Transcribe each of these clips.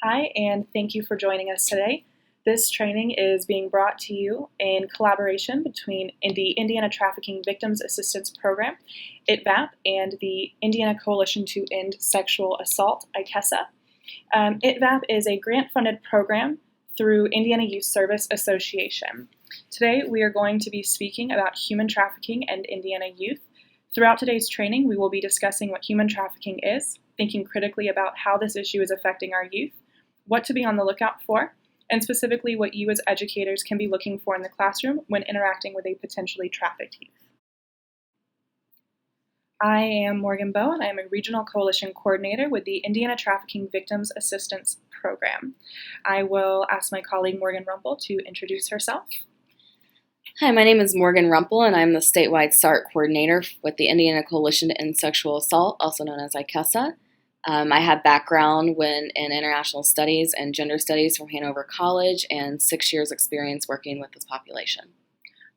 Hi, and thank you for joining us today. This training is being brought to you in collaboration between the Indiana Trafficking Victims Assistance Program, ITVAP, and the Indiana Coalition to End Sexual Assault, ICESA. ITVAP is a grant-funded program through Indiana Youth Service Association. Today, we are going to be speaking about human trafficking and Indiana youth. Throughout today's training, we will be discussing what human trafficking is, thinking critically about how this issue is affecting our youth, what to be on the lookout for, and specifically what you as educators can be looking for in the classroom when interacting with a potentially trafficked youth. I am Morgan Bowe, and I am a Regional Coalition Coordinator with the Indiana Trafficking Victims Assistance Program. I will ask my colleague Morgan Rumpel to introduce herself. Hi, my name is Morgan Rumpel, and I'm the statewide SART coordinator with the Indiana Coalition to End Sexual Assault, also known as ICESA. I have background in international studies and gender studies from Hanover College and 6 years experience working with this population.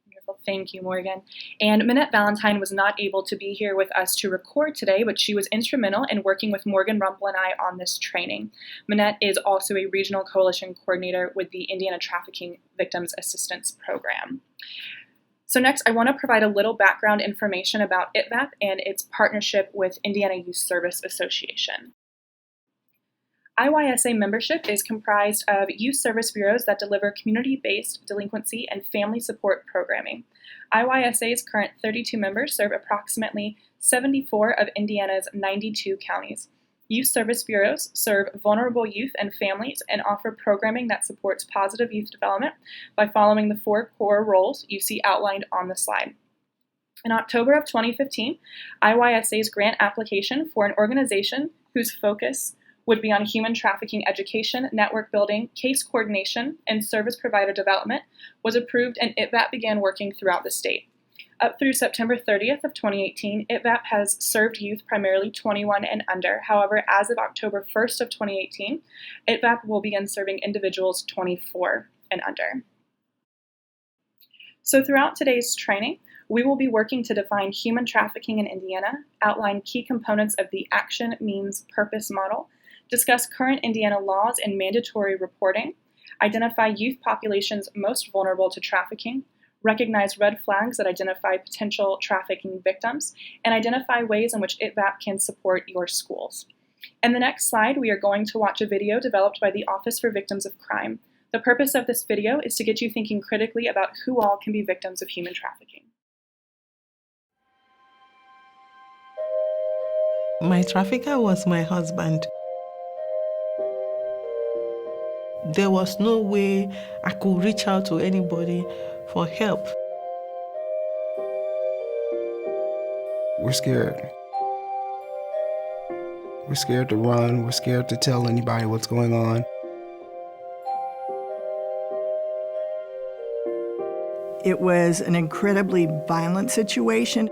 Wonderful. Thank you, Morgan. And Minette Valentine was not able to be here with us to record today, but she was instrumental in working with Morgan Rumpel and I on this training. Minette is also a Regional Coalition Coordinator with the Indiana Trafficking Victims Assistance Program. So next, I want to provide a little background information about ITVAP and its partnership with Indiana Youth Service Association. IYSA membership is comprised of youth service bureaus that deliver community-based delinquency and family support programming. IYSA's current 32 members serve approximately 74 of Indiana's 92 counties. Youth service bureaus serve vulnerable youth and families and offer programming that supports positive youth development by following the 4 core roles you see outlined on the slide. In October of 2015, IYSA's grant application for an organization whose focus would be on human trafficking education, network building, case coordination, and service provider development was approved, and ITVAP began working throughout the state. Up through September 30th of 2018, ITVAP has served youth primarily 21 and under. However, as of October 1st of 2018, ITVAP will begin serving individuals 24 and under. So throughout today's training, we will be working to define human trafficking in Indiana, outline key components of the action, means, purpose model, discuss current Indiana laws and mandatory reporting, identify youth populations most vulnerable to trafficking, recognize red flags that identify potential trafficking victims, and identify ways in which ITVAP can support your schools. In the next slide, we are going to watch a video developed by the Office for Victims of Crime. The purpose of this video is to get you thinking critically about who all can be victims of human trafficking. My trafficker was my husband. There was no way I could reach out to anybody for help. We're scared. We're scared to run. We're scared to tell anybody what's going on. It was an incredibly violent situation.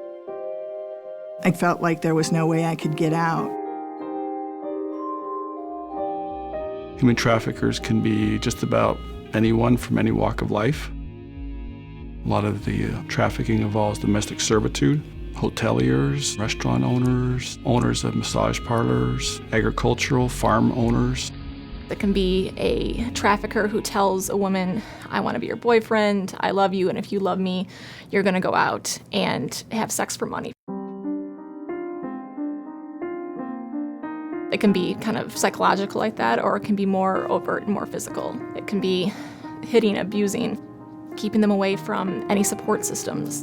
I felt like there was no way I could get out. Human traffickers can be just about anyone from any walk of life. A lot of the trafficking involves domestic servitude, hoteliers, restaurant owners, owners of massage parlors, agricultural farm owners. It can be a trafficker who tells a woman, I want to be your boyfriend, I love you, and if you love me, you're going to go out and have sex for money. It can be kind of psychological like that, or it can be more overt and more physical. It can be hitting, abusing, keeping them away from any support systems.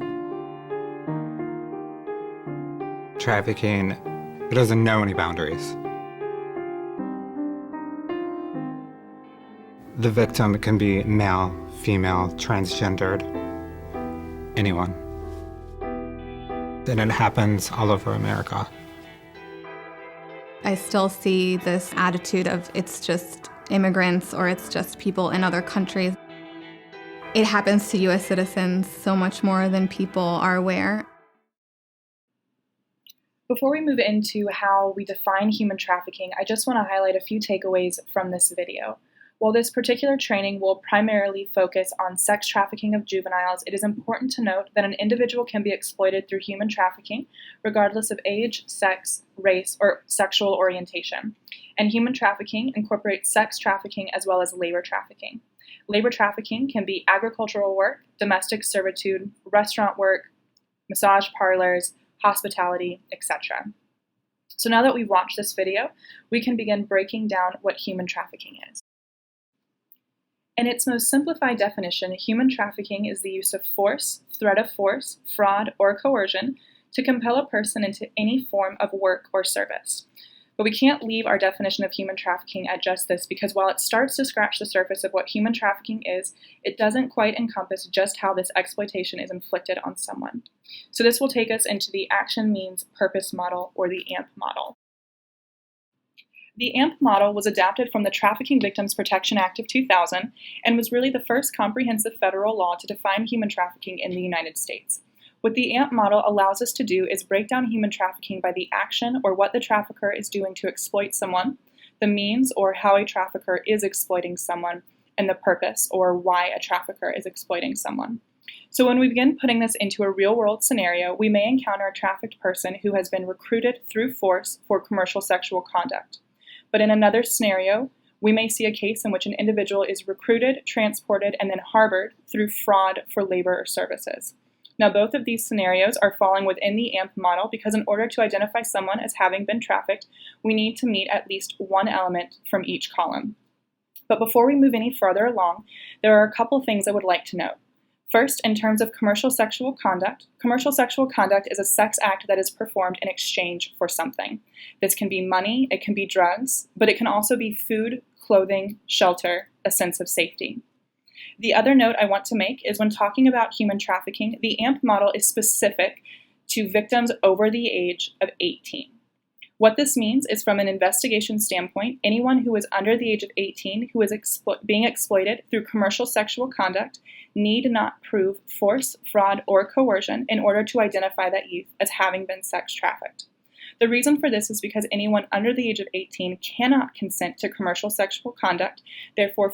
Trafficking, it doesn't know any boundaries. The victim can be male, female, transgendered, anyone. And it happens all over America. I still see this attitude of it's just immigrants or it's just people in other countries. It happens to U.S. citizens so much more than people are aware. Before we move into how we define human trafficking, I just want to highlight a few takeaways from this video. While this particular training will primarily focus on sex trafficking of juveniles, it is important to note that an individual can be exploited through human trafficking regardless of age, sex, race, or sexual orientation. And human trafficking incorporates sex trafficking as well as labor trafficking. Labor trafficking can be agricultural work, domestic servitude, restaurant work, massage parlors, hospitality, etc. So now that we've watched this video, we can begin breaking down what human trafficking is. In its most simplified definition, human trafficking is the use of force, threat of force, fraud, or coercion to compel a person into any form of work or service. But we can't leave our definition of human trafficking at just this, because while it starts to scratch the surface of what human trafficking is, it doesn't quite encompass just how this exploitation is inflicted on someone. So this will take us into the action, means, purpose model, or the AMP model. The AMP model was adapted from the Trafficking Victims Protection Act of 2000 and was really the first comprehensive federal law to define human trafficking in the United States. What the AMP model allows us to do is break down human trafficking by the action or what the trafficker is doing to exploit someone, the means or how a trafficker is exploiting someone, and the purpose or why a trafficker is exploiting someone. So when we begin putting this into a real-world scenario, we may encounter a trafficked person who has been recruited through force for commercial sexual conduct. But in another scenario, we may see a case in which an individual is recruited, transported, and then harbored through fraud for labor or services. Now, both of these scenarios are falling within the AMP model because in order to identify someone as having been trafficked, we need to meet at least one element from each column. But before we move any further along, there are a couple things I would like to note. First, in terms of commercial sexual conduct is a sex act that is performed in exchange for something. This can be money, it can be drugs, but it can also be food, clothing, shelter, a sense of safety. The other note I want to make is when talking about human trafficking, the AMP model is specific to victims over the age of 18. What this means is, from an investigation standpoint, anyone who is under the age of 18 who is being exploited through commercial sexual conduct need not prove force, fraud, or coercion in order to identify that youth as having been sex trafficked. The reason for this is because anyone under the age of 18 cannot consent to commercial sexual conduct, therefore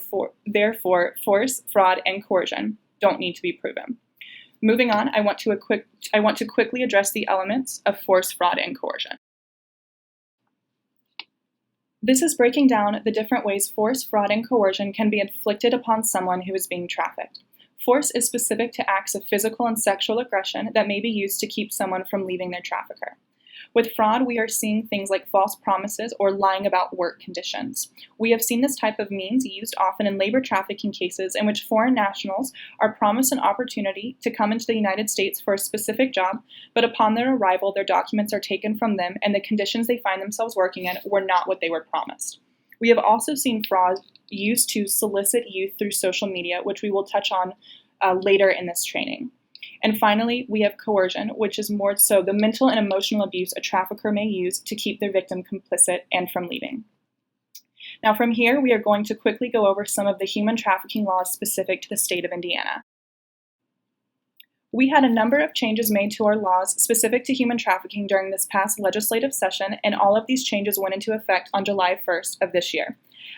force, fraud, and coercion don't need to be proven. Moving on, I want to quickly address the elements of force, fraud, and coercion. This is breaking down the different ways force, fraud, and coercion can be inflicted upon someone who is being trafficked. Force is specific to acts of physical and sexual aggression that may be used to keep someone from leaving their trafficker. With fraud, we are seeing things like false promises or lying about work conditions. We have seen this type of means used often in labor trafficking cases in which foreign nationals are promised an opportunity to come into the United States for a specific job, but upon their arrival, their documents are taken from them and the conditions they find themselves working in were not what they were promised. We have also seen fraud used to solicit youth through social media, which we will touch on later in this training. And finally, we have coercion, which is more so the mental and emotional abuse a trafficker may use to keep their victim complicit and from leaving. Now from here, we are going to quickly go over some of the human trafficking laws specific to the state of Indiana. We had a number of changes made to our laws specific to human trafficking during this past legislative session, and all of these changes went into effect on July 1st of this year.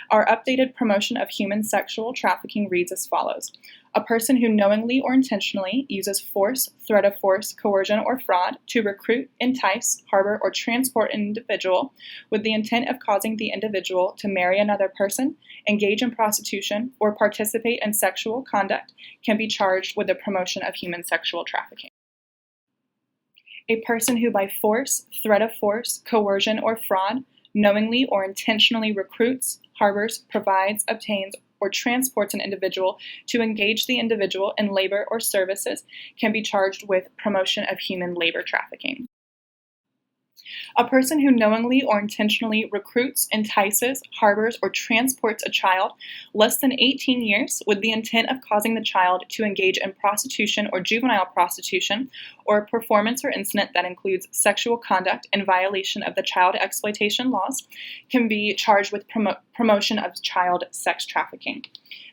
Our updated promotion of human sexual trafficking reads as follows. A person who knowingly or intentionally uses force, threat of force, coercion, or fraud to recruit, entice, harbor, or transport an individual with the intent of causing the individual to marry another person, engage in prostitution, or participate in sexual conduct can be charged with the promotion of human sexual trafficking. A person who by force, threat of force, coercion, or fraud knowingly or intentionally recruits, harbors, provides, obtains, or transports an individual to engage the individual in labor or services can be charged with promotion of human labor trafficking. A person who knowingly or intentionally recruits, entices, harbors, or transports a child less than 18 years with the intent of causing the child to engage in prostitution or juvenile prostitution, or a performance or incident that includes sexual conduct in violation of the child exploitation laws, can be charged with promotion of child sex trafficking.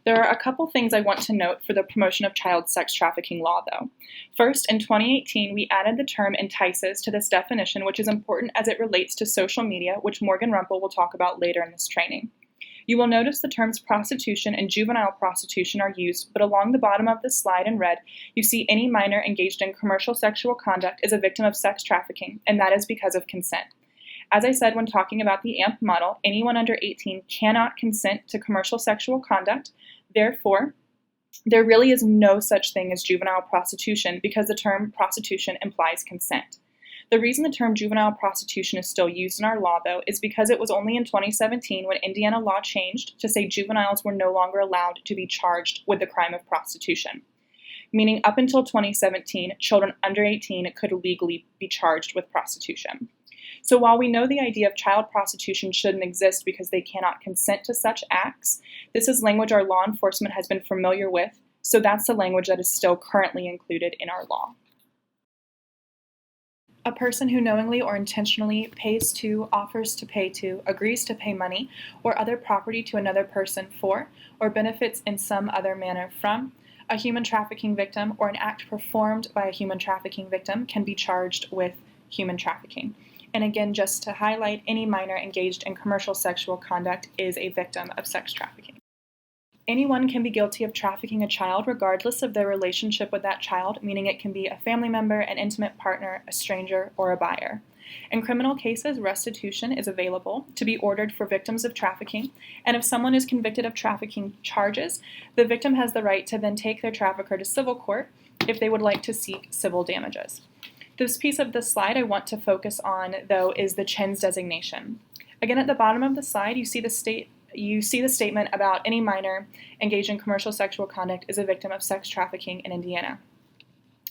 There are a couple things I want to note for the promotion of child sex trafficking law, though. First, in 2018, we added the term entices to this definition, which is important as it relates to social media, which Morgan Rumpel will talk about later in this training. You will notice the terms prostitution and juvenile prostitution are used, but along the bottom of the slide in red, you see any minor engaged in commercial sexual conduct is a victim of sex trafficking, and that is because of consent. As I said when talking about the AMP model, anyone under 18 cannot consent to commercial sexual conduct. Therefore, there really is no such thing as juvenile prostitution because the term prostitution implies consent. The reason the term juvenile prostitution is still used in our law, though, is because it was only in 2017 when Indiana law changed to say juveniles were no longer allowed to be charged with the crime of prostitution. Meaning up until 2017, children under 18 could legally be charged with prostitution. So while we know the idea of child prostitution shouldn't exist because they cannot consent to such acts, this is language our law enforcement has been familiar with, so that's the language that is still currently included in our law. A person who knowingly or intentionally pays to, offers to pay to, agrees to pay money or other property to another person for, or benefits in some other manner from, a human trafficking victim or an act performed by a human trafficking victim can be charged with human trafficking. And again, just to highlight, any minor engaged in commercial sexual conduct is a victim of sex trafficking. Anyone can be guilty of trafficking a child regardless of their relationship with that child, meaning it can be a family member, an intimate partner, a stranger, or a buyer. In criminal cases, restitution is available to be ordered for victims of trafficking, and if someone is convicted of trafficking charges, the victim has the right to then take their trafficker to civil court if they would like to seek civil damages. This piece of the slide I want to focus on, though, is the CHINS designation. Again, at the bottom of the slide, you see the statement about any minor engaged in commercial sexual conduct is a victim of sex trafficking in Indiana.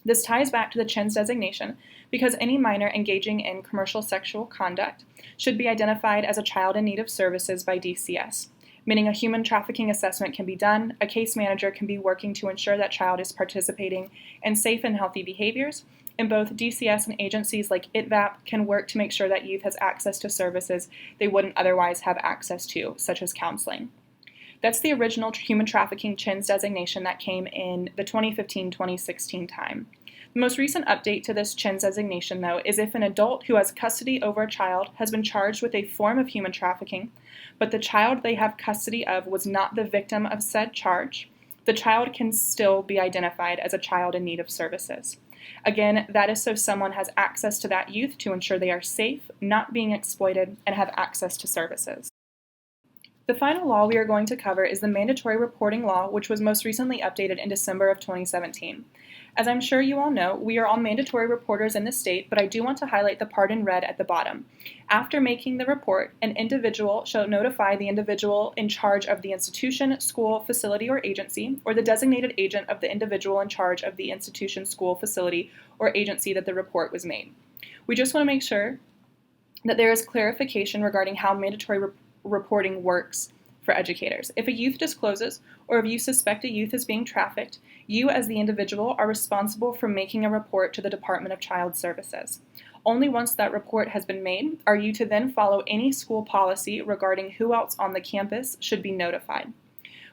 This ties back to the CHINS designation because any minor engaging in commercial sexual conduct should be identified as a child in need of services by DCS, meaning a human trafficking assessment can be done, a case manager can be working to ensure that child is participating in safe and healthy behaviors, and both DCS and agencies like ITVAP can work to make sure that youth has access to services they wouldn't otherwise have access to, such as counseling. That's the original human trafficking CHINS designation that came in the 2015-2016 time. The most recent update to this CHINS designation, though, is if an adult who has custody over a child has been charged with a form of human trafficking, but the child they have custody of was not the victim of said charge, the child can still be identified as a child in need of services. Again, that is so someone has access to that youth to ensure they are safe, not being exploited, and have access to services. The final law we are going to cover is the mandatory reporting law, which was most recently updated in December of 2017. As I'm sure you all know, we are all mandatory reporters in the state, but I do want to highlight the part in red at the bottom. After making the report, an individual shall notify the individual in charge of the institution, school, facility, or agency, or the designated agent of the individual in charge of the institution, school, facility, or agency that the report was made. We just want to make sure that there is clarification regarding how mandatory reporting works for educators. If a youth discloses, or if you suspect a youth is being trafficked, you as the individual are responsible for making a report to the Department of Child Services. Only once that report has been made are you to then follow any school policy regarding who else on the campus should be notified.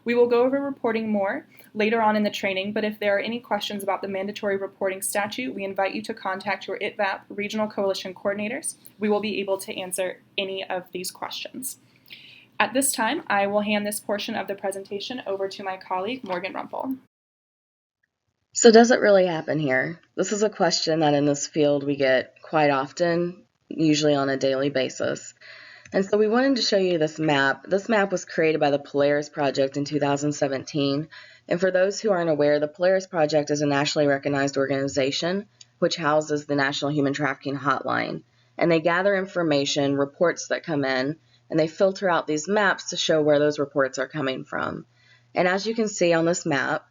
We will go over reporting more later on in the training, but if there are any questions about the mandatory reporting statute, we invite you to contact your ITVAP Regional Coalition coordinators. We will be able to answer any of these questions. At this time, I will hand this portion of the presentation over to my colleague, Morgan Rumpel. So does it really happen here? This is a question that in this field we get quite often, usually on a daily basis. And so we wanted to show you this map. This map was created by the Polaris Project in 2017. And for those who aren't aware, the Polaris Project is a nationally recognized organization which houses the National Human Trafficking Hotline. And they gather information, reports that come in, and they filter out these maps to show where those reports are coming from. And as you can see on this map,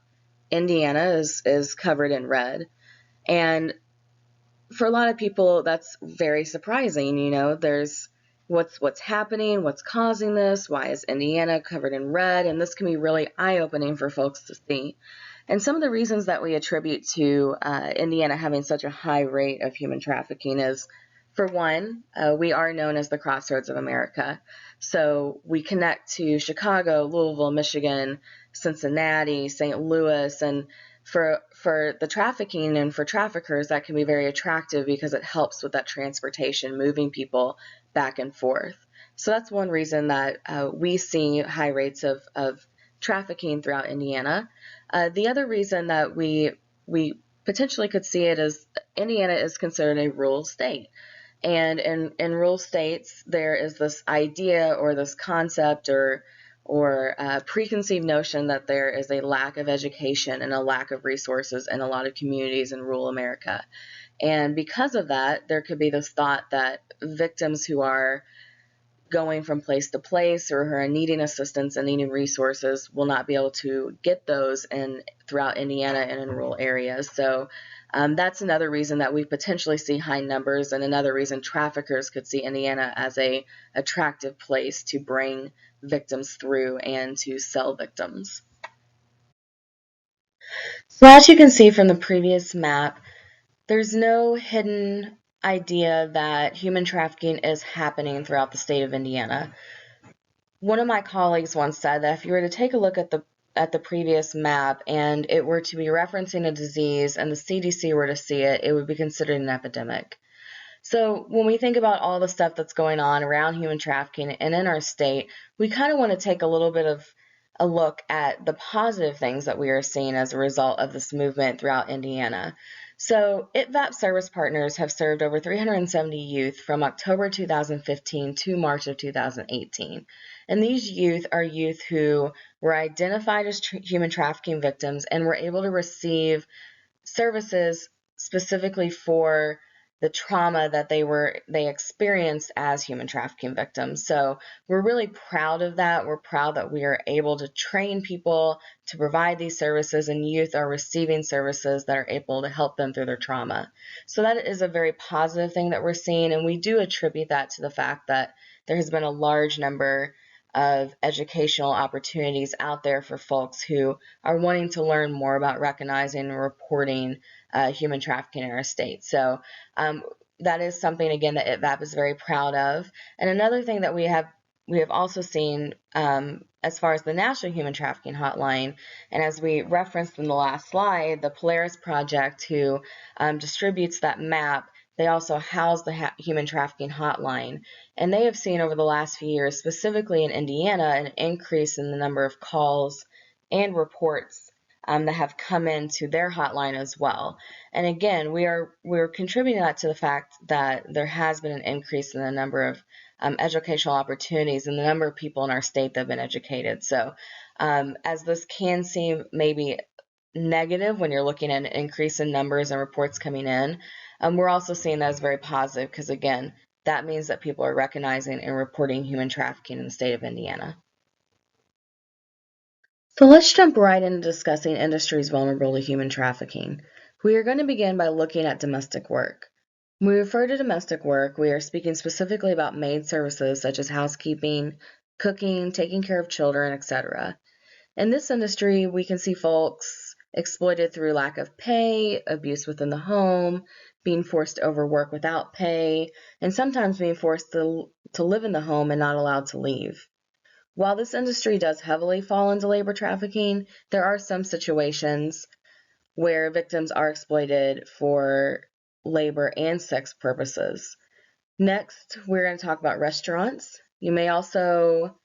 Indiana is covered in red. And for a lot of people, that's very surprising. You know, there's what's happening, what's causing this, why is Indiana covered in red? And this can be really eye-opening for folks to see. And some of the reasons that we attribute to Indiana having such a high rate of human trafficking is, for one, we are known as the crossroads of America. So we connect to Chicago, Louisville, Michigan, Cincinnati, St. Louis, and for the trafficking and for traffickers, that can be very attractive because it helps with that transportation, moving people back and forth. So that's one reason that we see high rates of trafficking throughout Indiana. The other reason that we potentially could see it is Indiana is considered a rural state. And in rural states, there is this idea or this concept or preconceived notion that there is a lack of education and a lack of resources in a lot of communities in rural America. And because of that, there could be this thought that victims who are going from place to place or who are needing assistance and needing resources will not be able to get those throughout Indiana and in rural areas. So that's another reason that we potentially see high numbers, and another reason traffickers could see Indiana as a attractive place to bring victims through and to sell victims. So as you can see from the previous map, there's no hidden idea that human trafficking is happening throughout the state of Indiana. One of my colleagues once said that if you were to take a look at the previous map and it were to be referencing a disease and the CDC were to see it, it would be considered an epidemic. So when we think about all the stuff that's going on around human trafficking and in our state, we kind of want to take a little bit of a look at the positive things that we are seeing as a result of this movement throughout Indiana. So ITVAP service partners have served over 370 youth from October 2015 to March of 2018. And these youth are youth who were identified as human trafficking victims and were able to receive services specifically for the trauma that they experienced as human trafficking victims. So we're really proud of that. We're proud that we are able to train people to provide these services, and youth are receiving services that are able to help them through their trauma. So that is a very positive thing that we're seeing, and we do attribute that to the fact that there has been a large number of educational opportunities out there for folks who are wanting to learn more about recognizing and reporting human trafficking in our state. So that is something, again, that ITVAP is very proud of. And another thing that we have also seen as far as the National Human Trafficking Hotline, and as we referenced in the last slide, the Polaris Project, who distributes that map, they also house the Human Trafficking Hotline. And they have seen over the last few years, specifically in Indiana, an increase in the number of calls and reports that have come into their hotline as well. And again, we're contributing that to the fact that there has been an increase in the number of educational opportunities and the number of people in our state that have been educated. So as this can seem maybe negative when you're looking at an increase in numbers and reports coming in, we're also seeing that as very positive, because again, that means that people are recognizing and reporting human trafficking in the state of Indiana. So let's jump right into discussing industries vulnerable to human trafficking. We are going to begin by looking at domestic work. When we refer to domestic work, we are speaking specifically about maid services such as housekeeping, cooking, taking care of children, etc. In this industry, we can see folks exploited through lack of pay, abuse within the home, being forced to overwork without pay, and sometimes being forced to live in the home and not allowed to leave. While this industry does heavily fall into labor trafficking, there are some situations where victims are exploited for labor and sex purposes. Next, we're going to talk about restaurants. You may also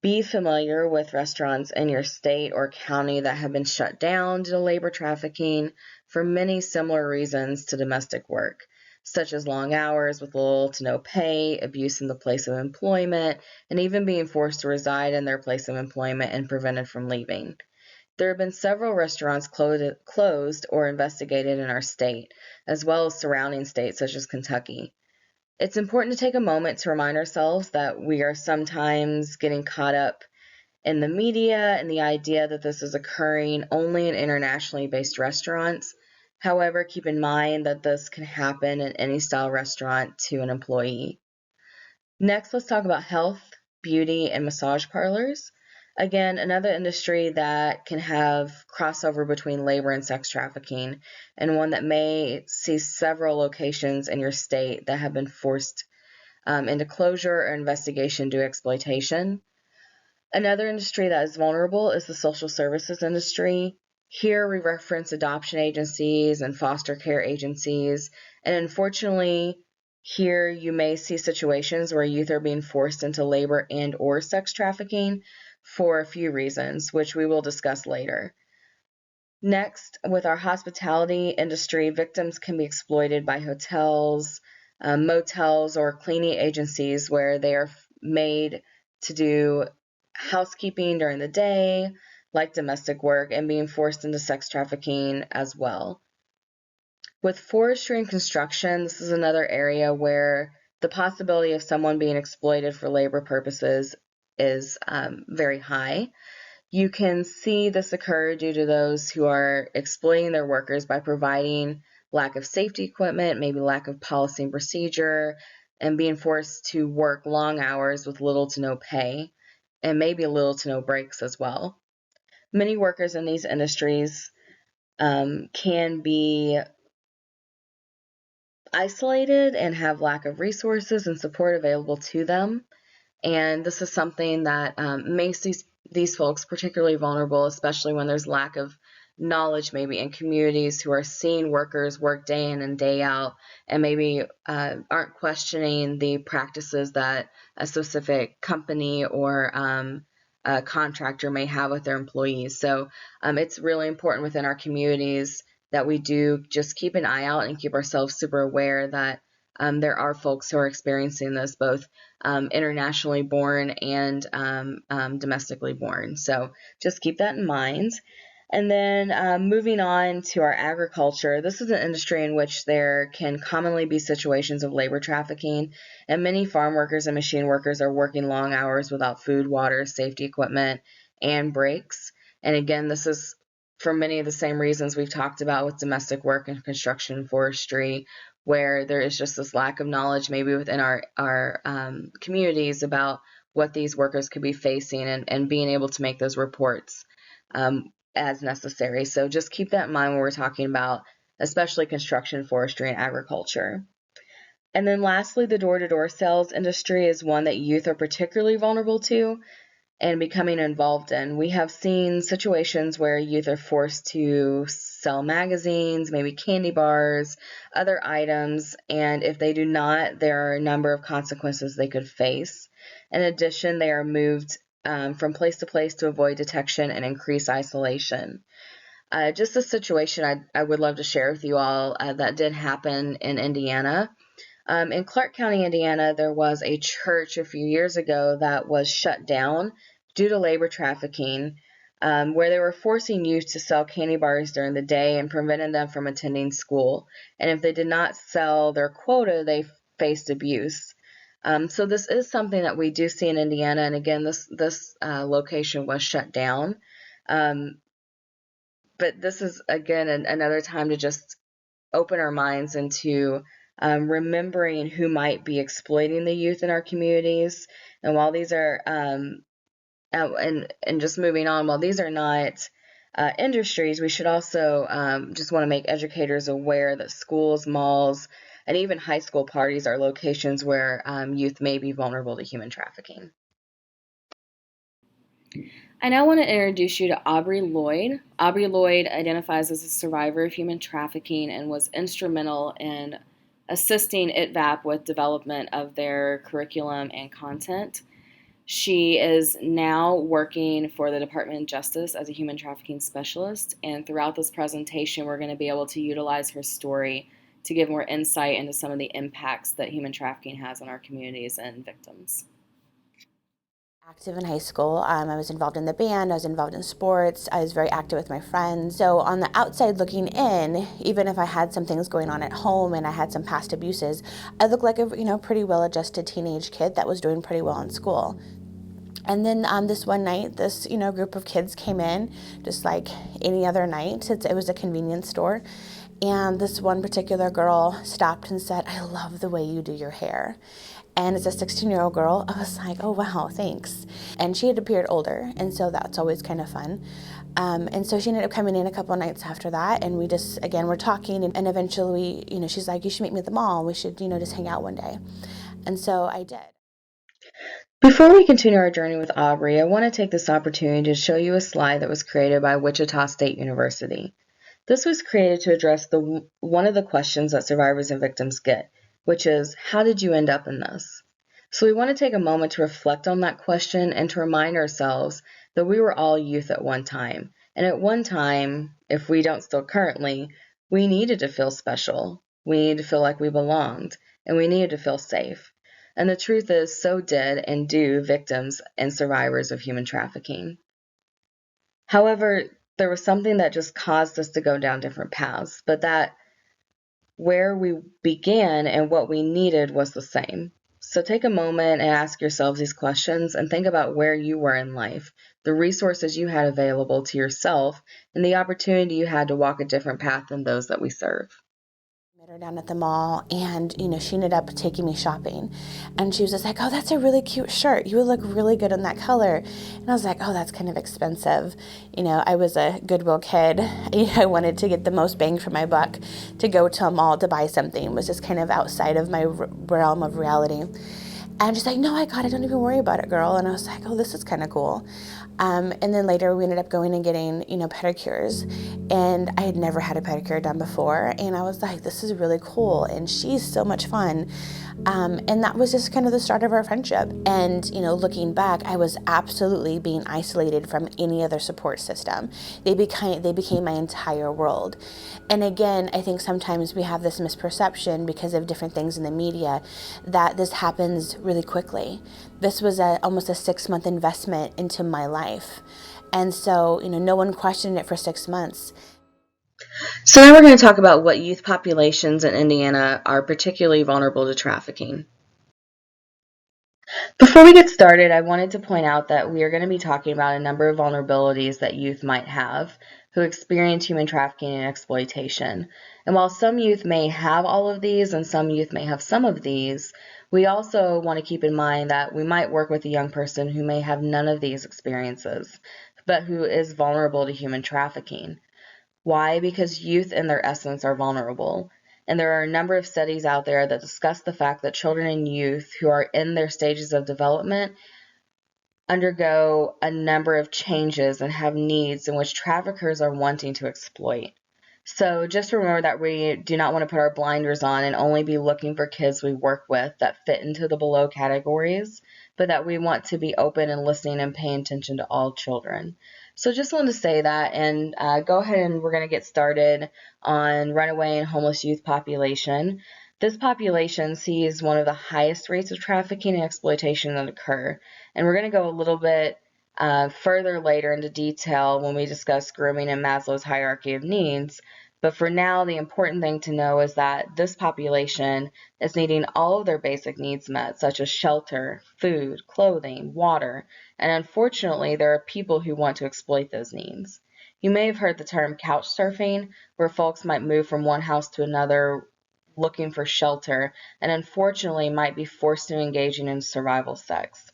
be familiar with restaurants in your state or county that have been shut down due to labor trafficking for many similar reasons to domestic work, such as long hours with little to no pay, abuse in the place of employment, and even being forced to reside in their place of employment and prevented from leaving. There have been several restaurants closed or investigated in our state, as well as surrounding states such as Kentucky. It's important to take a moment to remind ourselves that we are sometimes getting caught up in the media and the idea that this is occurring only in internationally based restaurants. However, keep in mind that this can happen in any style restaurant to an employee. Next, let's talk about health, beauty, and massage parlors. Again, another industry that can have crossover between labor and sex trafficking, and one that may see several locations in your state that have been forced into closure or investigation due to exploitation. Another industry that is vulnerable is the social services industry. Here we reference adoption agencies and foster care agencies, and unfortunately, Here you may see situations where youth are being forced into labor and or sex trafficking for a few reasons, which we will discuss later. Next, with our hospitality industry, victims can be exploited by hotels, motels, or cleaning agencies where they are made to do housekeeping during the day, like domestic work, and being forced into sex trafficking as well. With forestry and construction, this is another area where the possibility of someone being exploited for labor purposes is very high. You can see this occur due to those who are exploiting their workers by providing lack of safety equipment, maybe lack of policy and procedure, and being forced to work long hours with little to no pay, and maybe little to no breaks as well. Many workers in these industries can be isolated and have lack of resources and support available to them. And this is something that makes these folks particularly vulnerable, especially when there's lack of knowledge maybe in communities who are seeing workers work day in and day out and maybe aren't questioning the practices that a specific company or a contractor may have with their employees. So it's really important within our communities that we do just keep an eye out and keep ourselves super aware that there are folks who are experiencing this, both internationally born and domestically born. So just keep that in mind. And then moving on to our agriculture, this is an industry in which there can commonly be situations of labor trafficking, and many farm workers and machine workers are working long hours without food, water, safety equipment, and breaks. And again, this is for many of the same reasons we've talked about with domestic work and construction and forestry, where there is just this lack of knowledge maybe within our communities about what these workers could be facing and being able to make those reports as necessary. So just keep that in mind when we're talking about especially construction, forestry, and agriculture. And then lastly, the door-to-door sales industry is one that youth are particularly vulnerable to and becoming involved in. We have seen situations where youth are forced to sell magazines, maybe candy bars, other items, and if they do not, there are a number of consequences they could face. In addition, they are moved from place to place to avoid detection and increase isolation. Just a situation I would love to share with you all that did happen in Indiana. In Clark County, Indiana, there was a church a few years ago that was shut down due to labor trafficking, where they were forcing youth to sell candy bars during the day and preventing them from attending school. And if they did not sell their quota, they faced abuse. So this is something that we do see in Indiana, and again, this location was shut down. But this is, again, another time to just open our minds into remembering who might be exploiting the youth in our communities. And while these are, and just moving on, while these are not industries, we should also just want to make educators aware that schools, malls, and even high school parties are locations where youth may be vulnerable to human trafficking. I now want to introduce you to Aubrey Lloyd. Aubrey Lloyd identifies as a survivor of human trafficking and was instrumental in assisting ITVAP with development of their curriculum and content. She is now working for the Department of Justice as a human trafficking specialist, and throughout this presentation, we're going to be able to utilize her story to give more insight into some of the impacts that human trafficking has on our communities and victims. Active in high school. I was involved in the band, I was involved in sports, I was very active with my friends. So on the outside looking in, even if I had some things going on at home and I had some past abuses, I looked like a pretty well-adjusted teenage kid that was doing pretty well in school. And then this one night, this group of kids came in, just like any other night. It was a convenience store. And this one particular girl stopped and said, "I love the way you do your hair." And as a 16-year-old girl, I was like, oh, wow, thanks. And she had appeared older, and so that's always kind of fun. And so she ended up coming in a couple nights after that, and we just, again, we're talking, and eventually, she's like, you should meet me at the mall. We should, just hang out one day. And so I did. Before we continue our journey with Aubrey, I want to take this opportunity to show you a slide that was created by Wichita State University. This was created to address one of the questions that survivors and victims get. which is, how did you end up in this? So we want to take a moment to reflect on that question and to remind ourselves that we were all youth at one time. And at one time, if we don't still currently, we needed to feel special. We needed to feel like we belonged, and we needed to feel safe. And the truth is, so did and do victims and survivors of human trafficking. However, there was something that just caused us to go down different paths, but that where we began and what we needed was the same. So take a moment and ask yourselves these questions and think about where you were in life, the resources you had available to yourself, and the opportunity you had to walk a different path than those that we serve. Met her down at the mall, and she ended up taking me shopping, and she was just like, oh, that's a really cute shirt, you would look really good in that color. And I was like, oh, that's kind of expensive. I was a Goodwill kid. I wanted to get the most bang for my buck. To go to a mall to buy something was just kind of outside of my realm of reality. And she's like, no, I got it, don't even worry about it, girl. And I was like, oh, this is kind of cool. And then later we ended up going and getting, pedicures. And I had never had a pedicure done before. And I was like, this is really cool. And she's so much fun. And that was just kind of the start of our friendship. And, looking back, I was absolutely being isolated from any other support system. They became my entire world. And again, I think sometimes we have this misperception because of different things in the media that this happens really quickly. This was almost a 6-month investment into my life. And so, no one questioned it for 6 months. So now we're going to talk about what youth populations in Indiana are particularly vulnerable to trafficking. Before we get started, I wanted to point out that we are going to be talking about a number of vulnerabilities that youth might have who experience human trafficking and exploitation. And while some youth may have all of these and some youth may have some of these, we also want to keep in mind that we might work with a young person who may have none of these experiences, but who is vulnerable to human trafficking. Why? Because youth in their essence are vulnerable. And there are a number of studies out there that discuss the fact that children and youth who are in their stages of development undergo a number of changes and have needs in which traffickers are wanting to exploit. So just remember that we do not want to put our blinders on and only be looking for kids we work with that fit into the below categories, but that we want to be open and listening and paying attention to all children. So just wanted to say that, and go ahead and we're going to get started on runaway and homeless youth population. This population sees one of the highest rates of trafficking and exploitation that occur, and we're going to go a little bit further later into detail when we discuss grooming and Maslow's hierarchy of needs. But for now, the important thing to know is that this population is needing all of their basic needs met, such as shelter, food, clothing, water, and unfortunately, there are people who want to exploit those needs. You may have heard the term couch surfing, where folks might move from one house to another looking for shelter, and unfortunately might be forced to engaging in survival sex.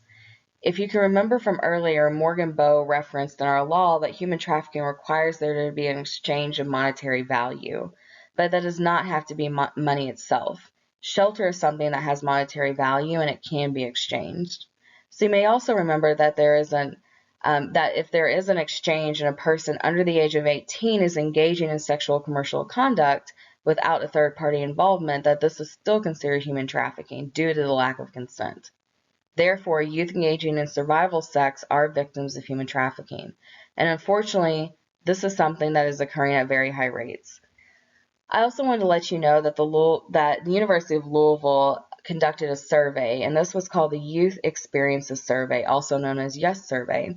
If you can remember from earlier, Morgan Bowe referenced in our law that human trafficking requires there to be an exchange of monetary value, but that does not have to be money itself. Shelter is something that has monetary value and it can be exchanged. So you may also remember that that if there is an exchange and a person under the age of 18 is engaging in sexual commercial conduct without a third-party involvement, that this is still considered human trafficking due to the lack of consent. Therefore, youth engaging in survival sex are victims of human trafficking. And unfortunately, this is something that is occurring at very high rates. I also wanted to let you know that the University of Louisville conducted a survey, and this was called the Youth Experiences Survey, also known as YES Survey.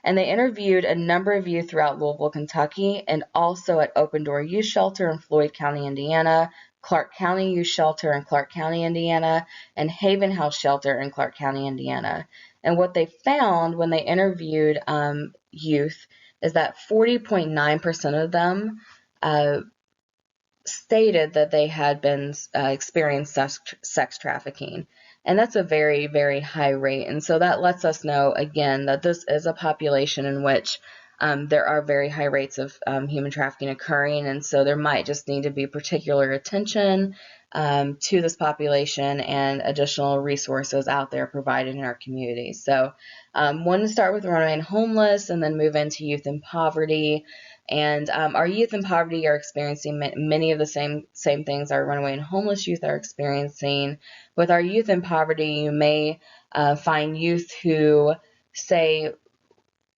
And they interviewed a number of youth throughout Louisville, Kentucky, and also at Open Door Youth Shelter in Floyd County, Indiana, Clark County Youth Shelter in Clark County, Indiana, and Haven House Shelter in Clark County, Indiana. And what they found when they interviewed youth is that 40.9% of them stated that they had been experienced sex trafficking. And that's a very, very high rate. And so that lets us know, again, that this is a population in which there are very high rates of human trafficking occurring. And so there might just need to be particular attention to this population and additional resources out there provided in our community. So wanted to start with runaway and homeless and then move into youth in poverty. And our youth in poverty are experiencing many of the same things our runaway and homeless youth are experiencing. With our youth in poverty, you may find youth who say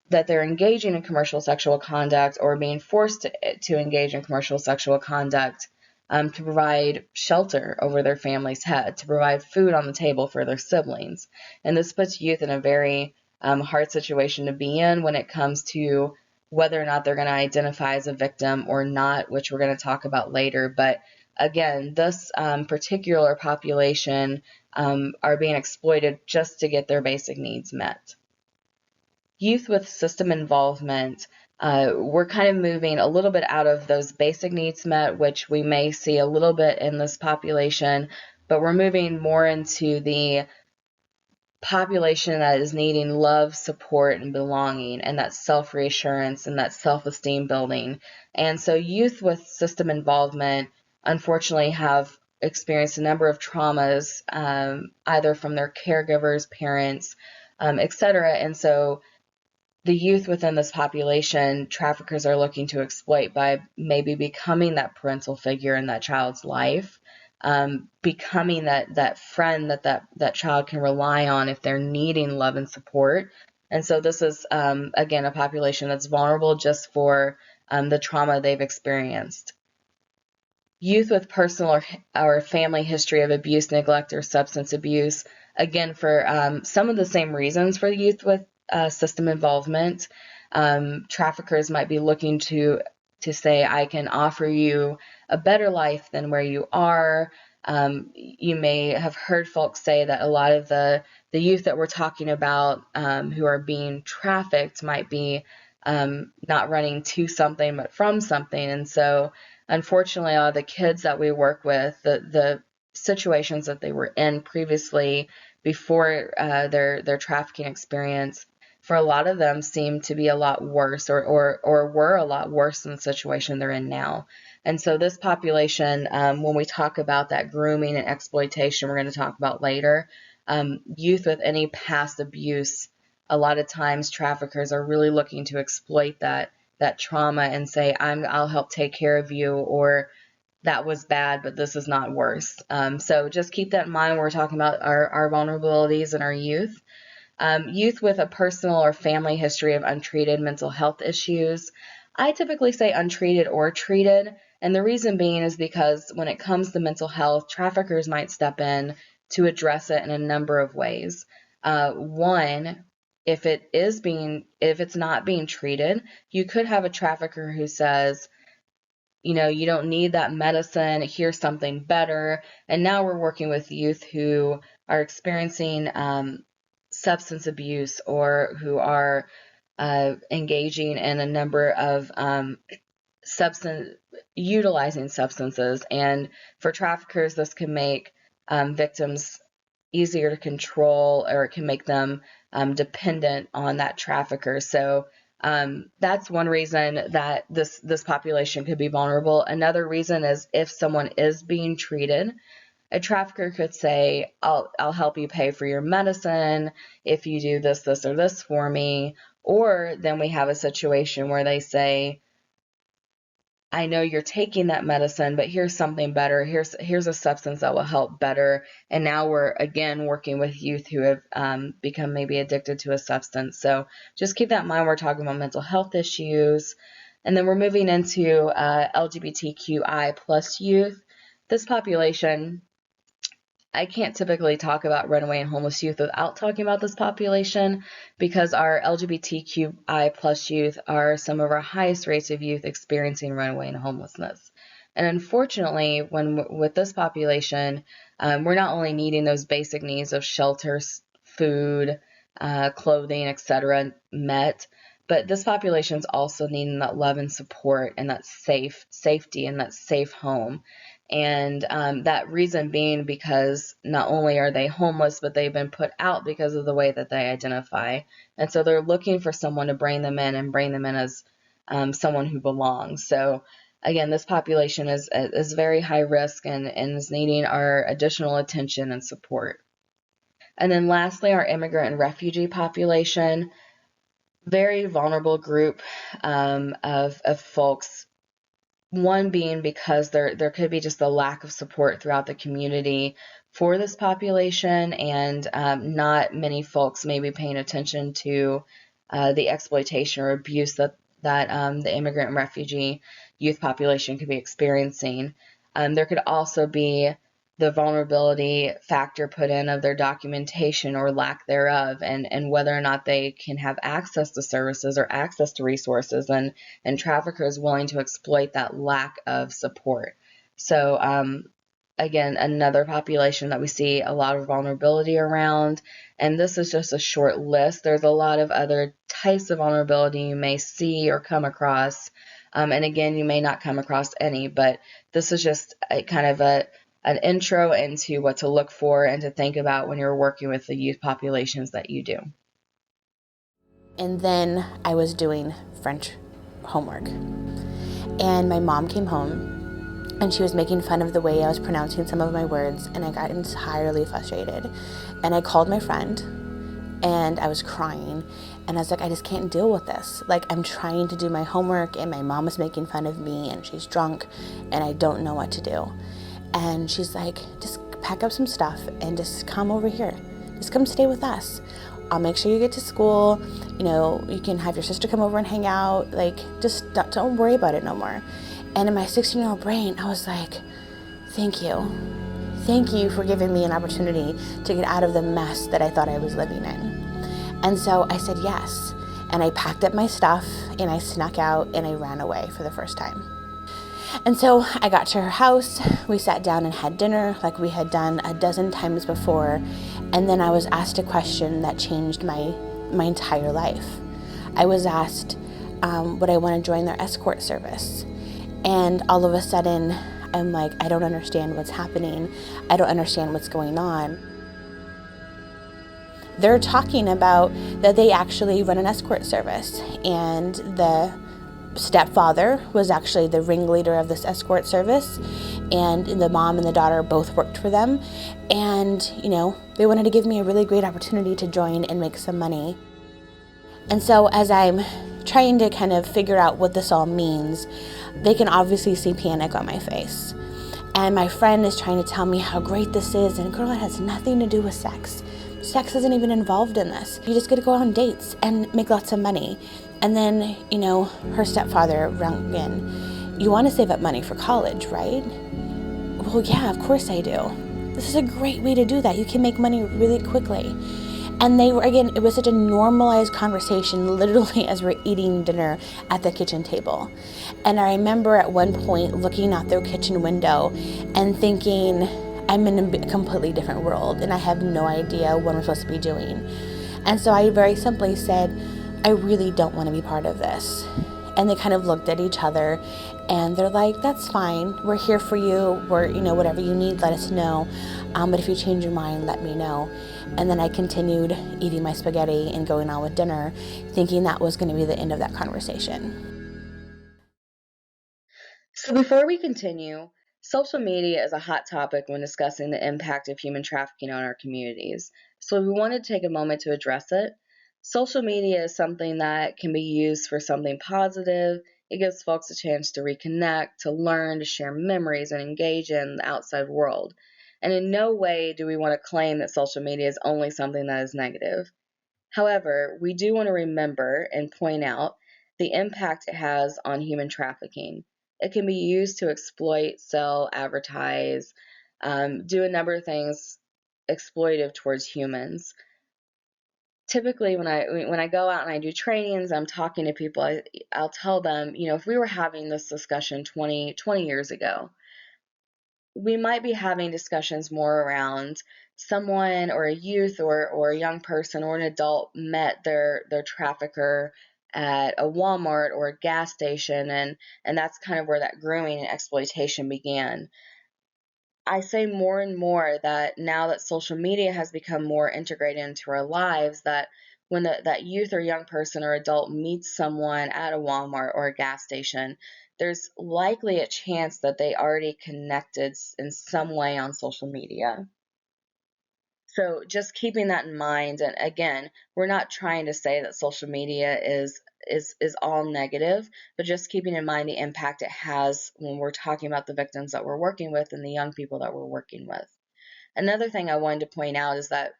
that they're engaging in commercial sexual conduct or being forced to engage in commercial sexual conduct to provide shelter over their family's head, to provide food on the table for their siblings. And this puts youth in a very hard situation to be in when it comes to whether or not they're going to identify as a victim or not, which we're going to talk about later. But again, this particular population are being exploited just to get their basic needs met. Youth with system involvement, we're kind of moving a little bit out of those basic needs met, which we may see a little bit in this population, but we're moving more into the population that is needing love, support, and belonging, and that self-reassurance and that self-esteem building. And so youth with system involvement, unfortunately, have experienced a number of traumas, either from their caregivers, parents, etc. And so the youth within this population, traffickers are looking to exploit by maybe becoming that parental figure in that child's life, becoming that friend that child can rely on if they're needing love and support. And so this is, again, a population that's vulnerable just for the trauma they've experienced. Youth with personal or family history of abuse, neglect, or substance abuse, again, for some of the same reasons for youth with system involvement. Traffickers might be looking to say, I can offer you a better life than where you are. You may have heard folks say that a lot of the youth that we're talking about who are being trafficked might be not running to something but from something. And so unfortunately, all the kids that we work with, the situations that they were in previously before their trafficking experience, for a lot of them seem to be a lot worse or were a lot worse than the situation they're in now. And so this population, when we talk about that grooming and exploitation we're going to talk about later, youth with any past abuse, a lot of times traffickers are really looking to exploit that trauma and say, I'll help take care of you, or that was bad, but this is not worse. So just keep that in mind when we're talking about our vulnerabilities in our youth. Youth with a personal or family history of untreated mental health issues. I typically say untreated or treated, and the reason being is because when it comes to mental health, traffickers might step in to address it in a number of ways. One, if it's not being treated, you could have a trafficker who says, you don't need that medicine, here's something better. And now we're working with youth who are experiencing substance abuse or who are engaging in a number of utilizing substances. And for traffickers, this can make victims easier to control, or it can make them dependent on that trafficker. So that's one reason that this population could be vulnerable. Another reason is if someone is being treated, a trafficker could say, I'll help you pay for your medicine if you do this, this, or this for me. Or then we have a situation where they say, I know you're taking that medicine, but here's something better. Here's a substance that will help better. And now we're again working with youth who have become maybe addicted to a substance. So just keep that in mind. We're talking about mental health issues. And then we're moving into LGBTQI plus youth. This population, I can't typically talk about runaway and homeless youth without talking about this population, because our LGBTQI plus youth are some of our highest rates of youth experiencing runaway and homelessness. And unfortunately, with this population, we're not only needing those basic needs of shelter, food, clothing, etc. met, but this population is also needing that love and support and that safety and that safe home. And that reason being because not only are they homeless, but they've been put out because of the way that they identify. And so they're looking for someone to bring them in and bring them in as someone who belongs. So again, this population is very high risk and is needing our additional attention and support. And then lastly, our immigrant and refugee population. very vulnerable group of folks. One being because there could be just a lack of support throughout the community for this population, and not many folks may be paying attention to the exploitation or abuse that the immigrant and refugee youth population could be experiencing. There could also be the vulnerability factor put in of their documentation or lack thereof, and whether or not they can have access to services or access to resources, and traffickers willing to exploit that lack of support. So again, another population that we see a lot of vulnerability around, and this is just a short list. There's a lot of other types of vulnerability you may see or come across, and again, you may not come across any, but this is just a kind of an intro into what to look for and to think about when you're working with the youth populations that you do. And then I was doing French homework. And my mom came home and she was making fun of the way I was pronouncing some of my words, and I got entirely frustrated. And I called my friend and I was crying, and I was like, I just can't deal with this. Like, I'm trying to do my homework and my mom is making fun of me and she's drunk and I don't know what to do. And she's like, just pack up some stuff and just come over here. Just come stay with us. I'll make sure you get to school. You know, you can have your sister come over and hang out. Like, just don't worry about it no more. And in my 16-year-old brain, I was like, thank you. Thank you for giving me an opportunity to get out of the mess that I thought I was living in. And so I said yes. And I packed up my stuff and I snuck out and I ran away for the first time. And so I got to her house, we sat down and had dinner like we had done a dozen times before, and then I was asked a question that changed my entire life. I was asked, would I want to join their escort service? And all of a sudden, I'm like, I don't understand what's happening. I don't understand what's going on. They're talking about that they actually run an escort service, and the stepfather was actually the ringleader of this escort service, and the mom and the daughter both worked for them, and you know, they wanted to give me a really great opportunity to join and make some money. And so as I'm trying to kind of figure out what this all means, they can obviously see panic on my face, and my friend is trying to tell me how great this is, and girl, it has nothing to do with sex. Sex isn't even involved in this. You just get to go on dates and make lots of money. And then, you know, her stepfather rang in. You want to save up money for college, right? Well, yeah, of course I do. This is a great way to do that. You can make money really quickly. And they were, again, it was such a normalized conversation, literally as we're eating dinner at the kitchen table. And I remember at one point looking out their kitchen window and thinking, I'm in a completely different world and I have no idea what I'm supposed to be doing. And so I very simply said, I really don't want to be part of this. And they kind of looked at each other and they're like, that's fine. We're here for you. We're, you know, whatever you need, let us know. But if you change your mind, let me know. And then I continued eating my spaghetti and going on with dinner, thinking that was going to be the end of that conversation. So before we continue, social media is a hot topic when discussing the impact of human trafficking on our communities. So we wanted to take a moment to address it. Social media is something that can be used for something positive. It gives folks a chance to reconnect, to learn, to share memories, and engage in the outside world. And in no way do we want to claim that social media is only something that is negative. However, we do want to remember and point out the impact it has on human trafficking. It can be used to exploit, sell, advertise, do a number of things exploitive towards humans. Typically, when I go out and I do trainings, I'm talking to people, I'll tell them, you know, if we were having this discussion 20 years ago, we might be having discussions more around someone or a youth or a young person or an adult met their trafficker at a Walmart or a gas station, and that's kind of where that grooming and exploitation began. I say more and more that now that social media has become more integrated into our lives, that when that youth or young person or adult meets someone at a Walmart or a gas station, there's likely a chance that they already connected in some way on social media. So just keeping that in mind, and again, we're not trying to say that social media is all negative, but just keeping in mind the impact it has when we're talking about the victims that we're working with and the young people that we're working with. Another thing I wanted to point out is that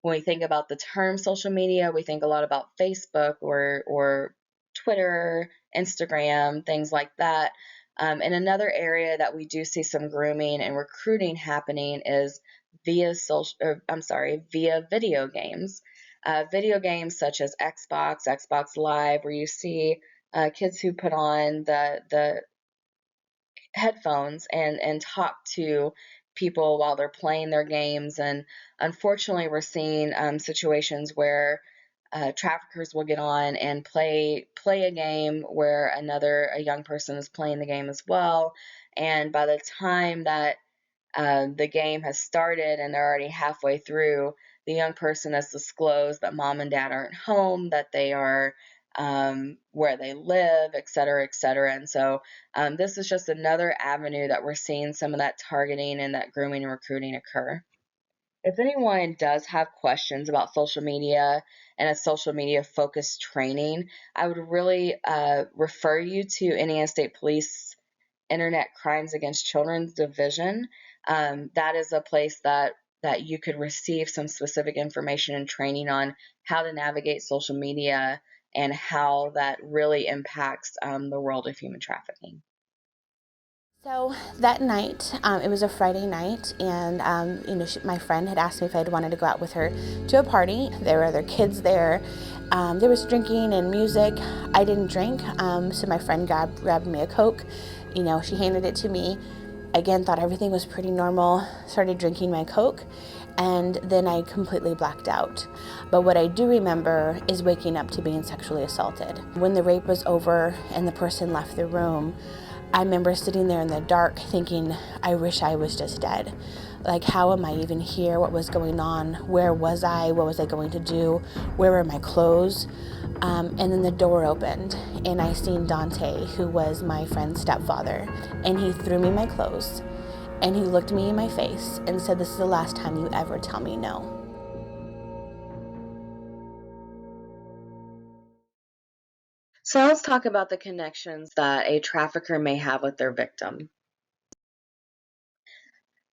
when we think about the term social media, we think a lot about Facebook or Twitter, Instagram, things like that. And another area that we do see some grooming and recruiting happening is via video games. Video games such as Xbox Live, where you see kids who put on the headphones and talk to people while they're playing their games. And unfortunately, we're seeing situations where traffickers will get on and play a game where a young person is playing the game as well. And by the time that the game has started and they're already halfway through, the young person has disclosed that mom and dad aren't home, that they are where they live, et cetera, et cetera. And so this is just another avenue that we're seeing some of that targeting and that grooming and recruiting occur. If anyone does have questions about social media and a social media focused training, I would really refer you to Indiana State Police Internet Crimes Against Children Division. That is a place that you could receive some specific information and training on how to navigate social media and how that really impacts the world of human trafficking. So that night, it was a Friday night, and my friend had asked me if I'd wanted to go out with her to a party. There were other kids there. There was drinking and music. I didn't drink, so my friend grabbed me a Coke. She handed it to me. Again, thought everything was pretty normal. Started drinking my Coke, and then I completely blacked out. But what I do remember is waking up to being sexually assaulted. When the rape was over and the person left the room, I remember sitting there in the dark thinking, I wish I was just dead. Like, how am I even here? What was going on? Where was I? What was I going to do? Where were my clothes? And then the door opened, and I seen Dante, who was my friend's stepfather, and he threw me my clothes, and he looked me in my face and said, "This is the last time you ever tell me no." So let's talk about the connections that a trafficker may have with their victim.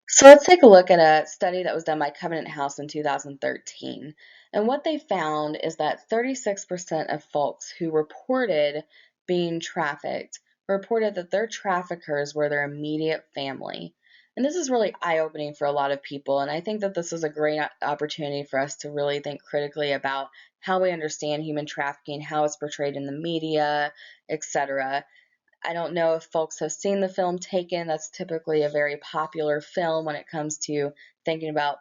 So let's take a look at a study that was done by Covenant House in 2013. And what they found is that 36% of folks who reported being trafficked reported that their traffickers were their immediate family. And this is really eye-opening for a lot of people. And I think that this is a great opportunity for us to really think critically about how we understand human trafficking, how it's portrayed in the media, etc. I don't know if folks have seen the film Taken. That's typically a very popular film when it comes to thinking about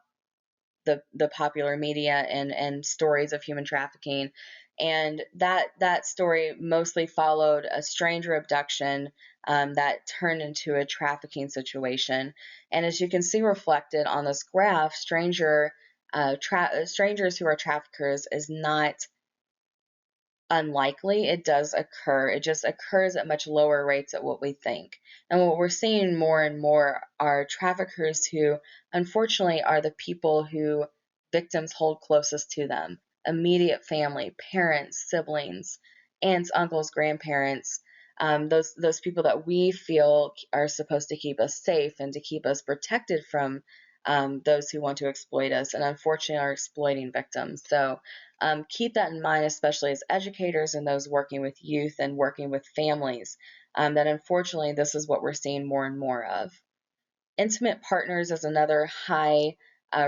the popular media and stories of human trafficking. And that story mostly followed a stranger abduction that turned into a trafficking situation. And as you can see reflected on this graph, strangers who are traffickers is not unlikely. It does occur. It just occurs at much lower rates at what we think. And what we're seeing more and more are traffickers who, unfortunately, are the people who victims hold closest to them: immediate family, parents, siblings, aunts, uncles, grandparents. Those people that we feel are supposed to keep us safe and to keep us protected from those who want to exploit us, and unfortunately are exploiting victims. So keep that in mind, especially as educators and those working with youth and working with families, that unfortunately this is what we're seeing more and more of. Intimate partners is another high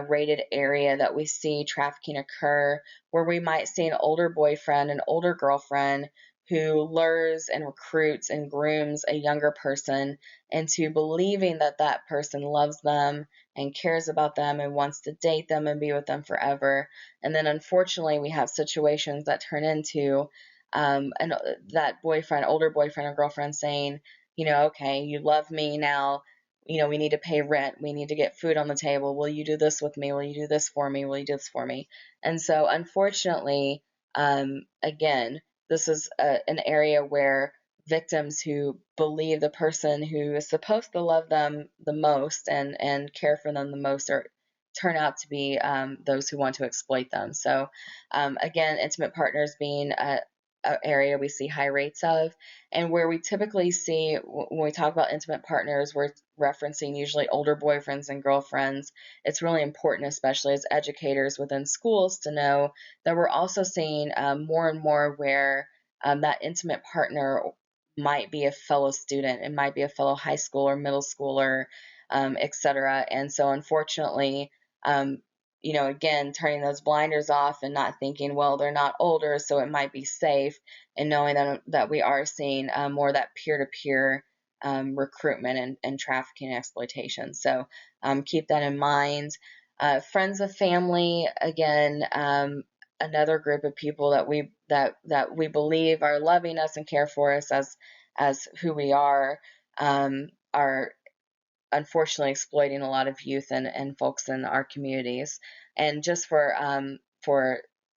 rated area that we see trafficking occur, where we might see an older boyfriend, an older girlfriend who lures and recruits and grooms a younger person into believing that that person loves them and cares about them and wants to date them and be with them forever. And then unfortunately we have situations that turn into that older boyfriend or girlfriend saying, okay, you love me now, we need to pay rent. We need to get food on the table. Will you do this with me? Will you do this for me? Will you do this for me? And so, unfortunately, again, this is an area where victims who believe the person who is supposed to love them the most and care for them the most turn out to be those who want to exploit them. So again, intimate partners being a area we see high rates of, and where we typically see when we talk about intimate partners, we're referencing usually older boyfriends and girlfriends. It's really important, especially as educators within schools, to know that we're also seeing more and more where that intimate partner might be a fellow student, it might be a fellow high school or middle schooler, etc. And so unfortunately, again, turning those blinders off and not thinking, well, they're not older, so it might be safe, and knowing that we are seeing more of that peer-to-peer recruitment and trafficking and exploitation. So keep that in mind. Friends of family, again, another group of people that we believe are loving us and care for us as who we are unfortunately exploiting a lot of youth and folks in our communities. And just for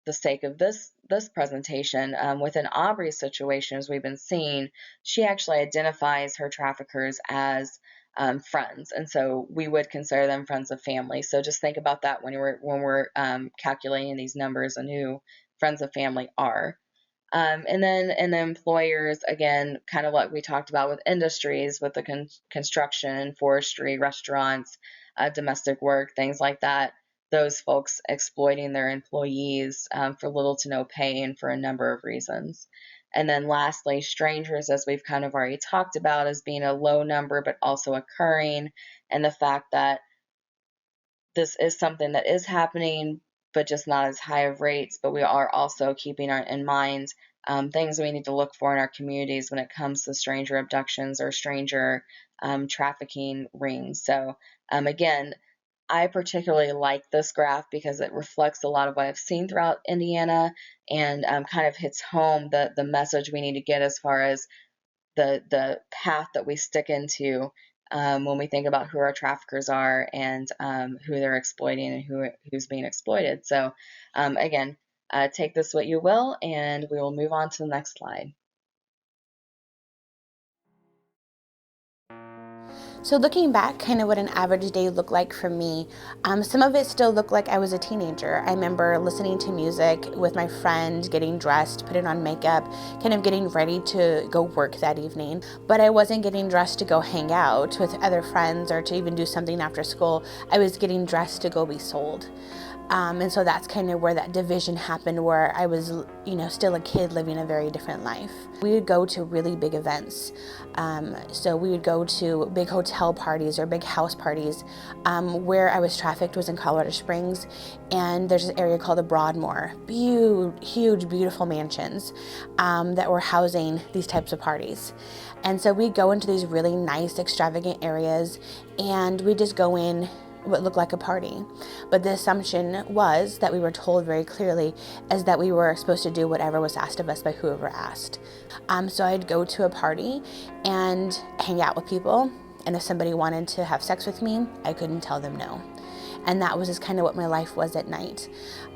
the sake of this presentation, within Aubrey's situation, as we've been seeing, she actually identifies her traffickers as friends, and so we would consider them friends of family. So just think about that when we're calculating these numbers and who friends of family are. And then employers, again, kind of what we talked about with industries, with the construction, forestry, restaurants, domestic work, things like that. Those folks exploiting their employees for little to no pay and for a number of reasons. And then lastly, strangers, as we've kind of already talked about, as being a low number but also occurring, and the fact that this is something that is happening, but just not as high of rates. But we are also keeping in mind things we need to look for in our communities when it comes to stranger abductions or stranger trafficking rings. So again, I particularly like this graph because it reflects a lot of what I've seen throughout Indiana, and kind of hits home the message we need to get as far as the path that we stick into when we think about who our traffickers are and who they're exploiting and who's being exploited. So again, take this what you will, and we will move on to the next slide. So looking back, kind of what an average day looked like for me, some of it still looked like I was a teenager. I remember listening to music with my friend, getting dressed, putting on makeup, kind of getting ready to go work that evening. But I wasn't getting dressed to go hang out with other friends or to even do something after school. I was getting dressed to go be sold. And so that's kind of where that division happened, where I was, still a kid living a very different life. We would go to really big events. So we would go to big hotel parties or big house parties. Where I was trafficked was in Colorado Springs, and there's an area called the Broadmoor. Huge, beautiful mansions that were housing these types of parties. And so we'd go into these really nice, extravagant areas, and we'd just go in what looked like a party. But the assumption was that we were told very clearly is that we were supposed to do whatever was asked of us by whoever asked. So I'd go to a party and hang out with people, and if somebody wanted to have sex with me, I couldn't tell them no. And that was just kind of what my life was at night.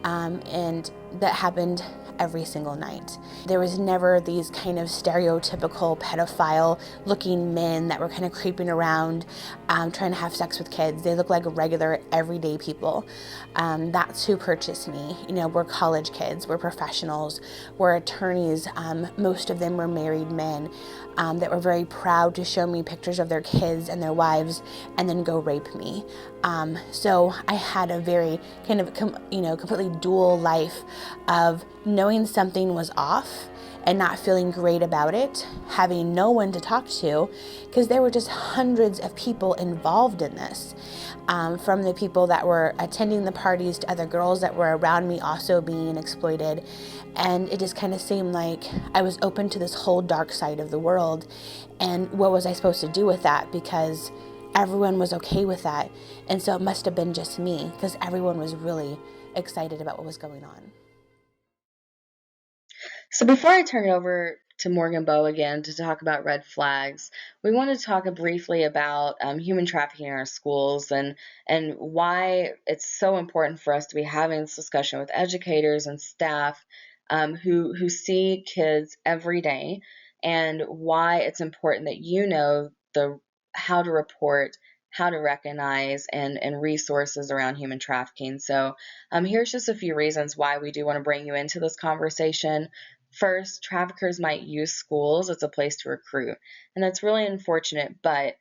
And that happened every single night. There was never these kind of stereotypical pedophile looking men that were kind of creeping around trying to have sex with kids. They look like regular everyday people. That's who purchased me. We're college kids, we're professionals, we're attorneys. Most of them were married men that were very proud to show me pictures of their kids and their wives and then go rape me. So I had a very kind of completely dual life of knowing something was off and not feeling great about it, having no one to talk to, because there were just hundreds of people involved in this, from the people that were attending the parties to other girls that were around me also being exploited. And it just kind of seemed like I was open to this whole dark side of the world. And what was I supposed to do with that? Because everyone was okay with that. And so it must have been just me, because everyone was really excited about what was going on. So before I turn it over to Morgan Bowe again to talk about red flags, we want to talk briefly about human trafficking in our schools and why it's so important for us to be having this discussion with educators and staff who see kids every day, and why it's important that you know how to report how to recognize and resources around human trafficking. So here's just a few reasons why we do want to bring you into this conversation. First, traffickers might use schools as a place to recruit, and that's really unfortunate, but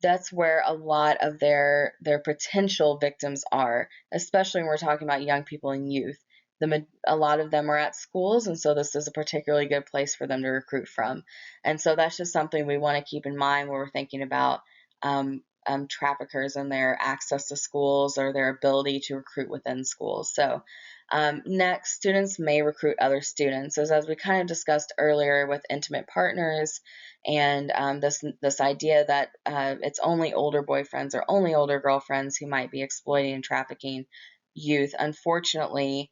that's where a lot of their potential victims are, especially when we're talking about young people and youth. A lot of them are at schools, and so this is a particularly good place for them to recruit from. And so that's just something we want to keep in mind when we're thinking about traffickers and their access to schools or their ability to recruit within schools. So next, students may recruit other students. As we kind of discussed earlier with intimate partners and this idea that it's only older boyfriends or only older girlfriends who might be exploiting and trafficking youth. Unfortunately,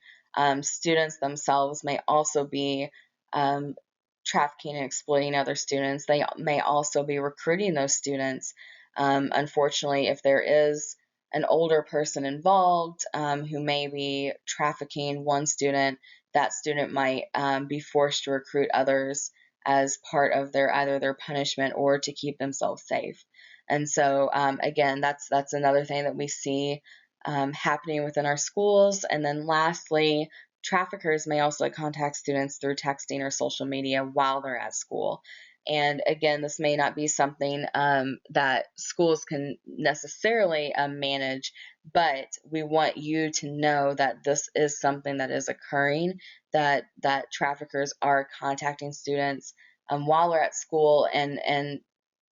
students themselves may also be trafficking and exploiting other students. They may also be recruiting those students. Unfortunately, if there is an older person involved who may be trafficking one student, that student might be forced to recruit others as part of either their punishment or to keep themselves safe. And so, again, that's another thing that we see happening within our schools. And then lastly, traffickers may also contact students through texting or social media while they're at school. And again, this may not be something that schools can necessarily manage, but we want you to know that this is something that is occurring, that traffickers are contacting students while they're at school, and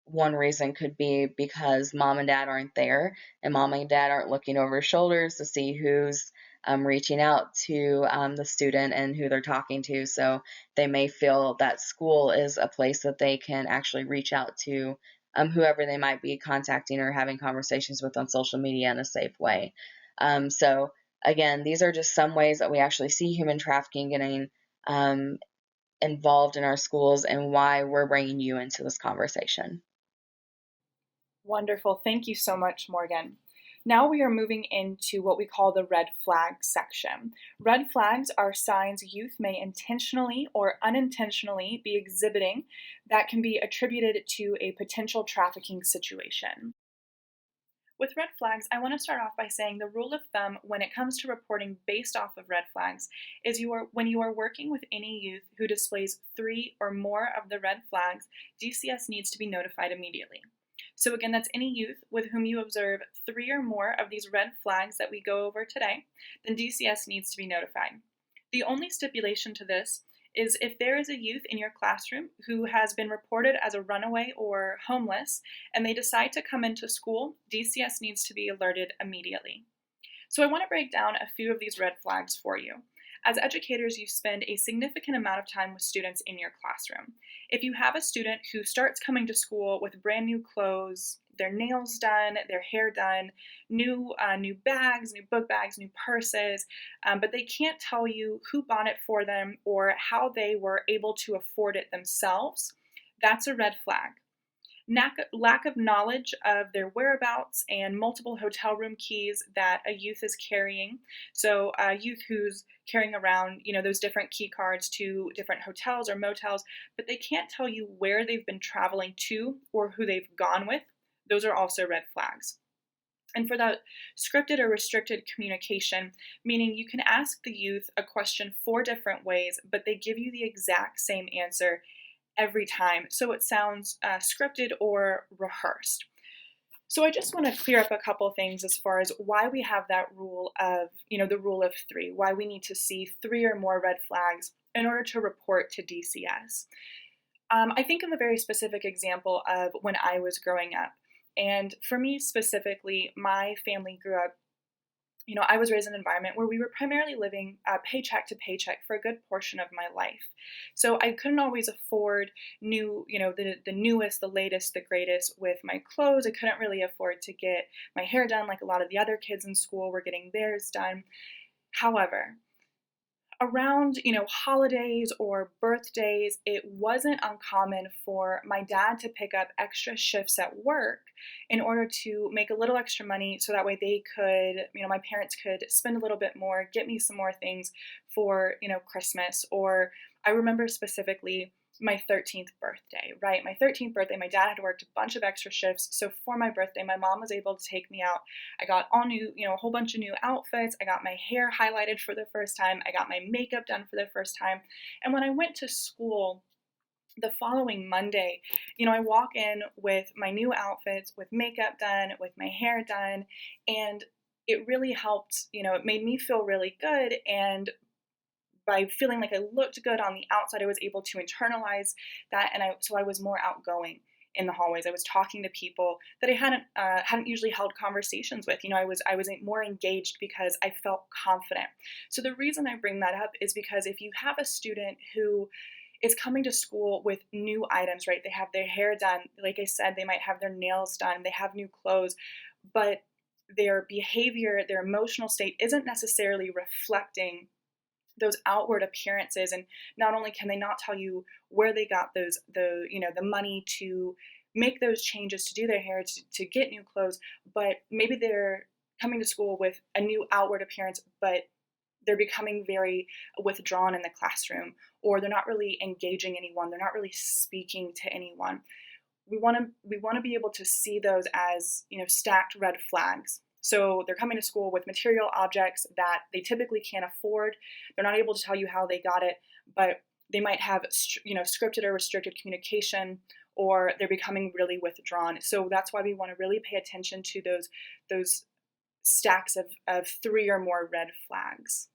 one reason could be because mom and dad aren't there, and mom and dad aren't looking over shoulders to see who's reaching out to the student and who they're talking to. So they may feel that school is a place that they can actually reach out to whoever they might be contacting or having conversations with on social media in a safe way. So again, these are just some ways that we actually see human trafficking getting involved in our schools and why we're bringing you into this conversation. Wonderful. Thank you so much, Morgan. Now we are moving into what we call the red flag section. Red flags are signs youth may intentionally or unintentionally be exhibiting that can be attributed to a potential trafficking situation. With red flags, I want to start off by saying the rule of thumb when it comes to reporting based off of red flags is when you are working with any youth who displays 3 or more of the red flags, DCS needs to be notified immediately. So again, that's any youth with whom you observe 3 or more of these red flags that we go over today, then DCS needs to be notified. The only stipulation to this is if there is a youth in your classroom who has been reported as a runaway or homeless and they decide to come into school, DCS needs to be alerted immediately. So I want to break down a few of these red flags for you. As educators, you spend a significant amount of time with students in your classroom. If you have a student who starts coming to school with brand new clothes, their nails done, their hair done, new bags, new book bags, new purses, but they can't tell you who bought it for them or how they were able to afford it themselves, that's a red flag. Lack of knowledge of their whereabouts and multiple hotel room keys that a youth is carrying. So a youth who's carrying around, those different key cards to different hotels or motels, but they can't tell you where they've been traveling to or who they've gone with. Those are also red flags. And for the scripted or restricted communication, meaning you can ask the youth a question 4 different ways, but they give you the exact same answer every time, so it sounds scripted or rehearsed. So I just want to clear up a couple things as far as why we have that rule of, the rule of 3, why we need to see 3 or more red flags in order to report to DCS. I think of a very specific example of when I was growing up. And for me specifically, my family grew up, I was raised in an environment where we were primarily living paycheck to paycheck for a good portion of my life. So I couldn't always afford the newest, the latest, the greatest with my clothes. I couldn't really afford to get my hair done like a lot of the other kids in school were getting theirs done. However, around holidays or birthdays, it wasn't uncommon for my dad to pick up extra shifts at work in order to make a little extra money so that way they could, my parents could spend a little bit more, get me some more things for Christmas. Or I remember specifically my 13th birthday, right? My 13th birthday, my dad had worked a bunch of extra shifts. So for my birthday, my mom was able to take me out. I got all new, a whole bunch of new outfits. I got my hair highlighted for the first time. I got my makeup done for the first time. And when I went to school the following Monday, I walk in with my new outfits, with makeup done, with my hair done, and it really helped, it made me feel really good. And by feeling like I looked good on the outside, I was able to internalize that, and so I was more outgoing in the hallways. I was talking to people that I hadn't usually held conversations with. I was more engaged because I felt confident. So the reason I bring that up is because if you have a student who is coming to school with new items, right? They have their hair done, like I said, they might have their nails done, they have new clothes, but their behavior, their emotional state isn't necessarily reflecting those outward appearances. And not only can they not tell you where they got the money to make those changes, to do their hair, to get new clothes, but maybe they're coming to school with a new outward appearance, but they're becoming very withdrawn in the classroom, or they're not really engaging anyone, they're not really speaking to anyone. We want to be able to see those as, stacked red flags. So they're coming to school with material objects that they typically can't afford. They're not able to tell you how they got it, but they might have, scripted or restricted communication, or they're becoming really withdrawn. So that's why we want to really pay attention to those stacks of 3 or more red flags.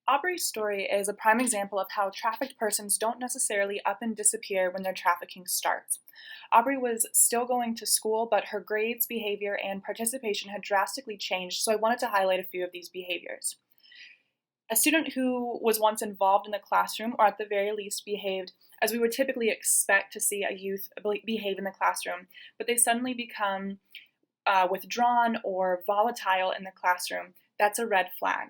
Aubrey's story is a prime example of how trafficked persons don't necessarily up and disappear when their trafficking starts. Aubrey was still going to school, but her grades, behavior, and participation had drastically changed, so I wanted to highlight a few of these behaviors. A student who was once involved in the classroom, or at the very least behaved as we would typically expect to see a youth behave in the classroom, but they suddenly become withdrawn or volatile in the classroom, that's a red flag.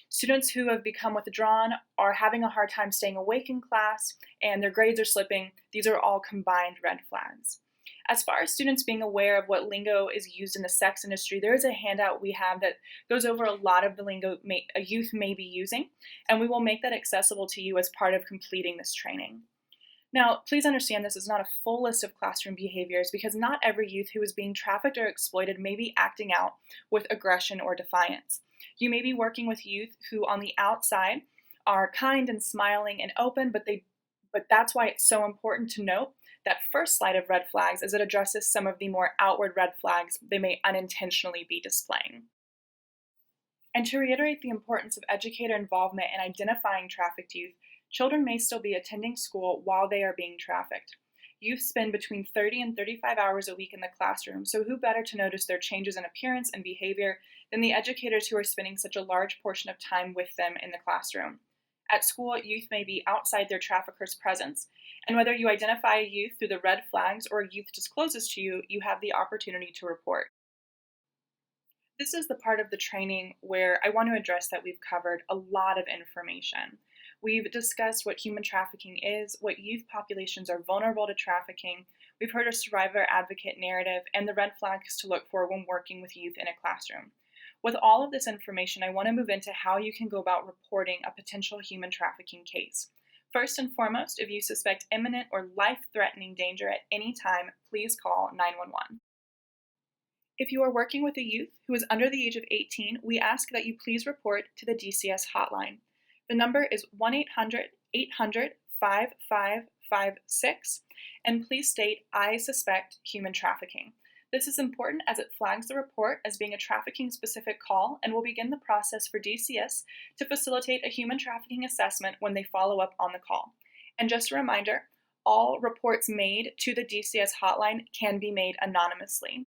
Students who have become withdrawn are having a hard time staying awake in class, and their grades are slipping. These are all combined red flags. As far as students being aware of what lingo is used in the sex industry, there is a handout we have that goes over a lot of the lingo a youth may be using, and we will make that accessible to you as part of completing this training. Now, please understand this is not a full list of classroom behaviors because not every youth who is being trafficked or exploited may be acting out with aggression or defiance. You may be working with youth who on the outside are kind and smiling and open, but that's why it's so important to note that first slide of red flags as it addresses some of the more outward red flags they may unintentionally be displaying. And to reiterate the importance of educator involvement in identifying trafficked youth, children may still be attending school while they are being trafficked. Youth spend between 30 and 35 hours a week in the classroom, so who better to notice their changes in appearance and behavior than the educators who are spending such a large portion of time with them in the classroom. At school, youth may be outside their trafficker's presence, and whether you identify a youth through the red flags or a youth discloses to you, you have the opportunity to report. This is the part of the training where I want to address that we've covered a lot of information. We've discussed what human trafficking is, what youth populations are vulnerable to trafficking. We've heard a survivor advocate narrative and the red flags to look for when working with youth in a classroom. With all of this information, I want to move into how you can go about reporting a potential human trafficking case. First and foremost, if you suspect imminent or life-threatening danger at any time, please call 911. If you are working with a youth who is under the age of 18, we ask that you please report to the DCS hotline. The number is 1-800-800-5556, and please state, "I suspect human trafficking." This is important as it flags the report as being a trafficking-specific call and will begin the process for DCS to facilitate a human trafficking assessment when they follow up on the call. And just a reminder, all reports made to the DCS hotline can be made anonymously.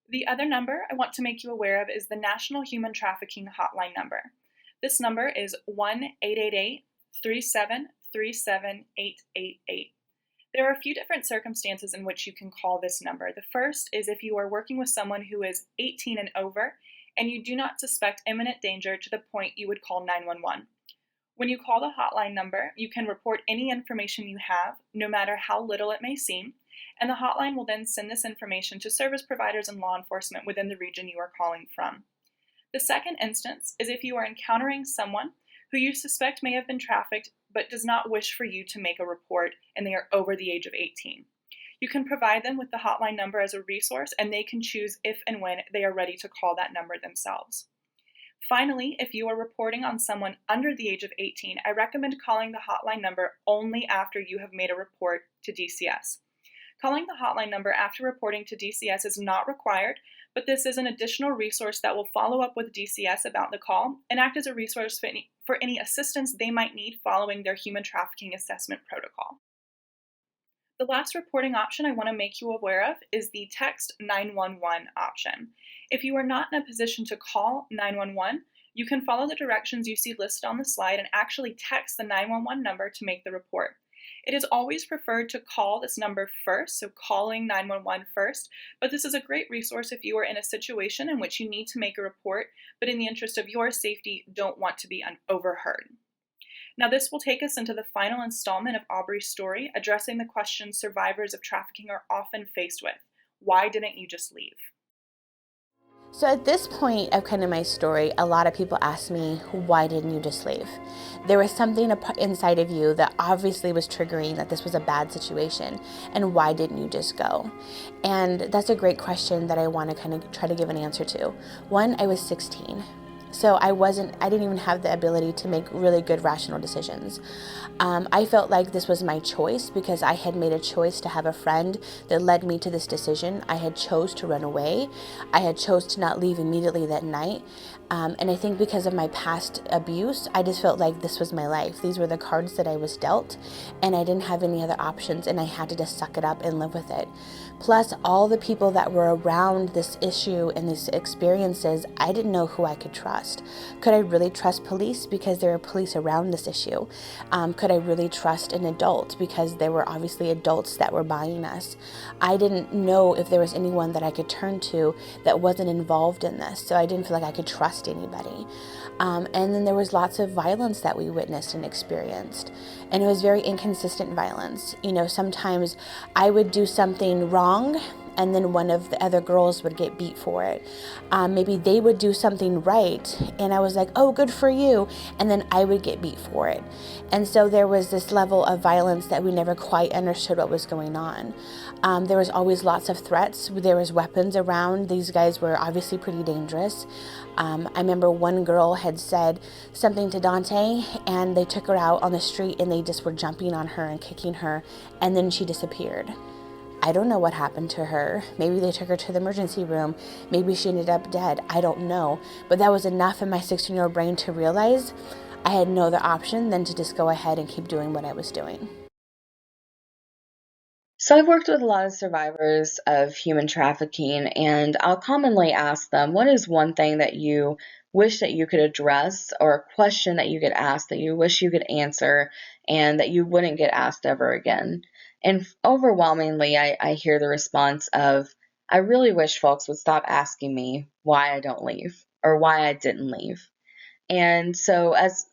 The other number I want to make you aware of is the National Human Trafficking Hotline number. This number is 1-888-3737-888. There are a few different circumstances in which you can call this number. The first is if you are working with someone who is 18 and over and you do not suspect imminent danger to the point you would call 911. When you call the hotline number, you can report any information you have, no matter how little it may seem, and the hotline will then send this information to service providers and law enforcement within the region you are calling from. The second instance is if you are encountering someone who you suspect may have been trafficked but does not wish for you to make a report and they are over the age of 18. You can provide them with the hotline number as a resource, and they can choose if and when they are ready to call that number themselves. Finally, if you are reporting on someone under the age of 18, I recommend calling the hotline number only after you have made a report to DCS. Calling the hotline number after reporting to DCS is not required, but this is an additional resource that will follow up with DCS about the call and act as a resource for any assistance they might need following their human trafficking assessment protocol. The last reporting option I want to make you aware of is the text 911 option. If you are not in a position to call 911, you can follow the directions you see listed on the slide and actually text the 911 number to make the report. It is always preferred to call this number first, so calling 911 first, but this is a great resource if you are in a situation in which you need to make a report, but in the interest of your safety, don't want to be overheard. Now, this will take us into the final installment of Aubrey's story, addressing the questions survivors of trafficking are often faced with. Why didn't you just leave? So at this point of kind of my story, a lot of people ask me, why didn't you just leave? There was something inside of you that obviously was triggering that this was a bad situation, and why didn't you just go? And that's a great question that I want to kind of try to give an answer to. One, I was 16. So I didn't even have the ability to make really good rational decisions. I felt like this was my choice because I had made a choice to have a friend that led me to this decision. I had chose to run away. I had chose to not leave immediately that night. And I think because of my past abuse, I just felt like this was my life. These were the cards that I was dealt, and I didn't have any other options, and I had to just suck it up and live with it. Plus, all the people that were around this issue and these experiences, I didn't know who I could trust. Could I really trust police because there were police around this issue? Could I really trust an adult because there were obviously adults that were buying us? I didn't know if there was anyone that I could turn to that wasn't involved in this, so I didn't feel like I could trust anybody. And then there was lots of violence that we witnessed and experienced, and it was very inconsistent violence. You know, sometimes I would do something wrong and then one of the other girls would get beat for it. Maybe they would do something right and I was like, oh, good for you, and then I would get beat for it. And so there was this level of violence that we never quite understood what was going on. There was always lots of threats. There was weapons around. These guys were obviously pretty dangerous. I remember one girl had said something to Dante and they took her out on the street and they just were jumping on her and kicking her, and then she disappeared. I don't know what happened to her. Maybe they took her to the emergency room. Maybe she ended up dead. I don't know. But that was enough in my 16-year-old brain to realize I had no other option than to just go ahead and keep doing what I was doing. So I've worked with a lot of survivors of human trafficking, and I'll commonly ask them, what is one thing that you wish that you could address, or a question that you get asked that you wish you could answer and that you wouldn't get asked ever again? And overwhelmingly, I hear the response of, I really wish folks would stop asking me why I don't leave or why I didn't leave. And so as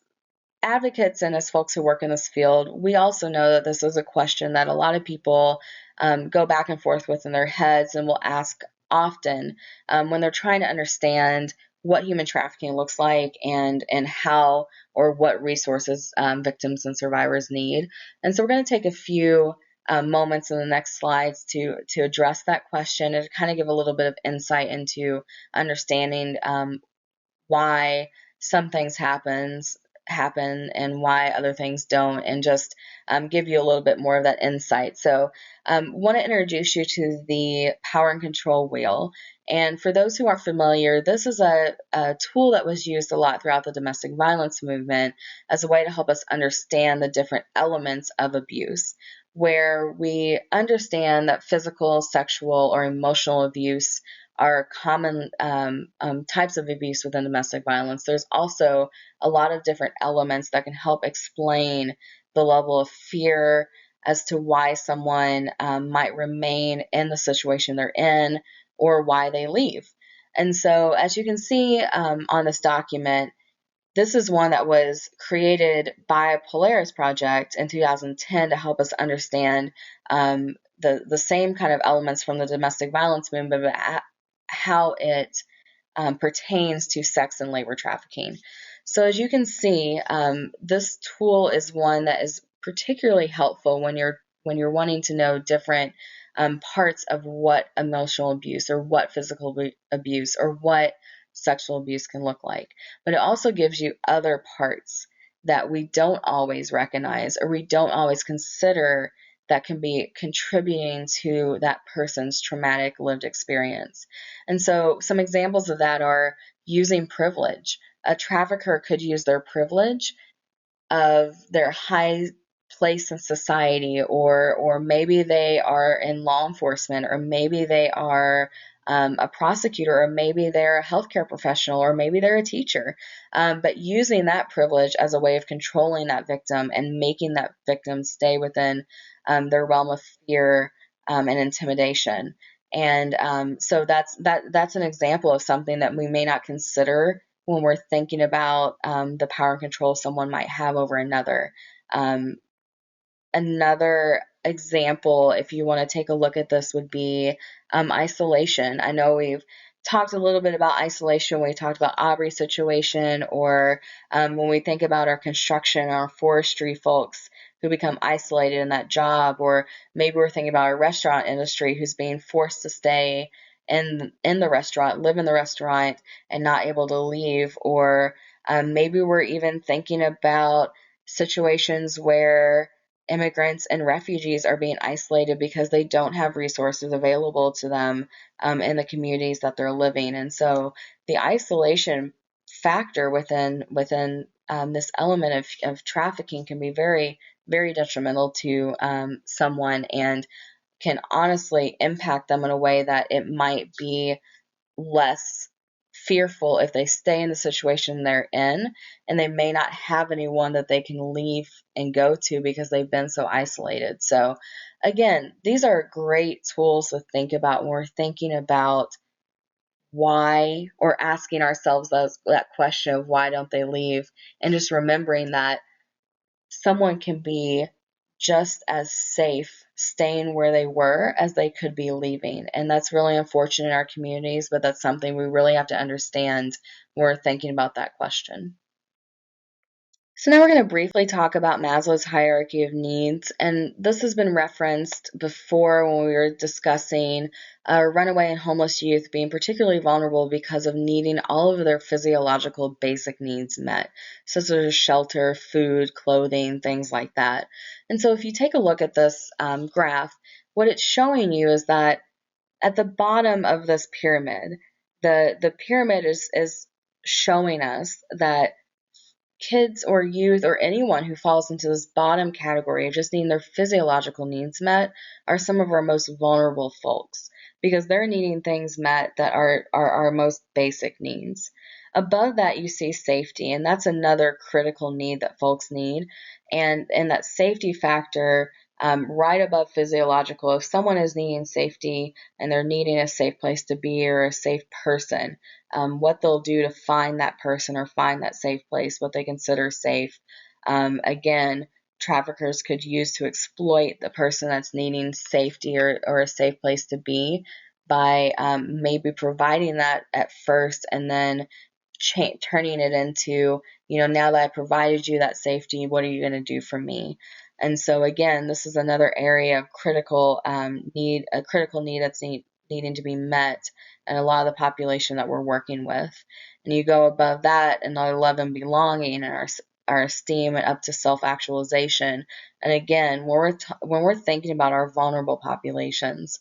advocates and as folks who work in this field, we also know that this is a question that a lot of people go back and forth with in their heads and will ask often when they're trying to understand what human trafficking looks like and how or what resources victims and survivors need. And so we're going to take a few moments in the next slides to address that question and to kind of give a little bit of insight into understanding why some things happen and why other things don't, and just give you a little bit more of that insight. So want to introduce you to the power and control wheel. And for those who aren't familiar, this is a tool that was used a lot throughout the domestic violence movement as a way to help us understand the different elements of abuse, where we understand that physical, sexual, or emotional abuse are common types of abuse within domestic violence. There's also a lot of different elements that can help explain the level of fear as to why someone might remain in the situation they're in or why they leave. And so as you can see on this document, this is one that was created by Polaris Project in 2010 to help us understand the same kind of elements from the domestic violence movement, but how it pertains to sex and labor trafficking. So as you can see, this tool is one that is particularly helpful when you're wanting to know different parts of what emotional abuse or what physical abuse or what sexual abuse can look like. But it also gives you other parts that we don't always recognize or we don't always consider that can be contributing to that person's traumatic lived experience. And so some examples of that are using privilege. A trafficker could use their privilege of their high place in society, or maybe they are in law enforcement, or maybe they are a prosecutor, or maybe they're a healthcare professional, or maybe they're a teacher, but using that privilege as a way of controlling that victim and making that victim stay within their realm of fear and intimidation. And so that's an example of something that we may not consider when we're thinking about the power and control someone might have over another. Another example, if you want to take a look at this, would be isolation. I know we've talked a little bit about isolation when we talked about Aubrey's situation, or when we think about our construction, our forestry folks who become isolated in that job, or maybe we're thinking about our restaurant industry who's being forced to stay in the restaurant, live in the restaurant, and not able to leave, or maybe we're even thinking about situations where immigrants and refugees are being isolated because they don't have resources available to them in the communities that they're living. And so the isolation factor within this element of trafficking can be very, very detrimental to someone, and can honestly impact them in a way that it might be less fearful if they stay in the situation they're in, and they may not have anyone that they can leave and go to because they've been so isolated. So again, these are great tools to think about when we're thinking about why, or asking ourselves that question of why don't they leave, and just remembering that someone can be just as safe staying where they were as they could be leaving. And that's really unfortunate in our communities, but that's something we really have to understand when we're thinking about that question. So now we're going to briefly talk about Maslow's hierarchy of needs, and this has been referenced before when we were discussing runaway and homeless youth being particularly vulnerable because of needing all of their physiological basic needs met, such as shelter, food, clothing, things like that. And so if you take a look at this graph, what it's showing you is that at the bottom of this pyramid, the pyramid is showing us that kids or youth or anyone who falls into this bottom category of just needing their physiological needs met are some of our most vulnerable folks, because they're needing things met that are our most basic needs. Above that, you see safety, and that's another critical need that folks need. And that safety factor, right above physiological, if someone is needing safety and they're needing a safe place to be or a safe person, what they'll do to find that person or find that safe place, what they consider safe. Again, traffickers could use to exploit the person that's needing safety or a safe place to be by maybe providing that at first, and then turning it into, now that I provided you that safety, what are you going to do for me? And so again, this is another area of critical need that's needing to be met, and a lot of the population that we're working with. And you go above that, and our love and belonging, and our esteem, and up to self-actualization. And again, when we're thinking about our vulnerable populations,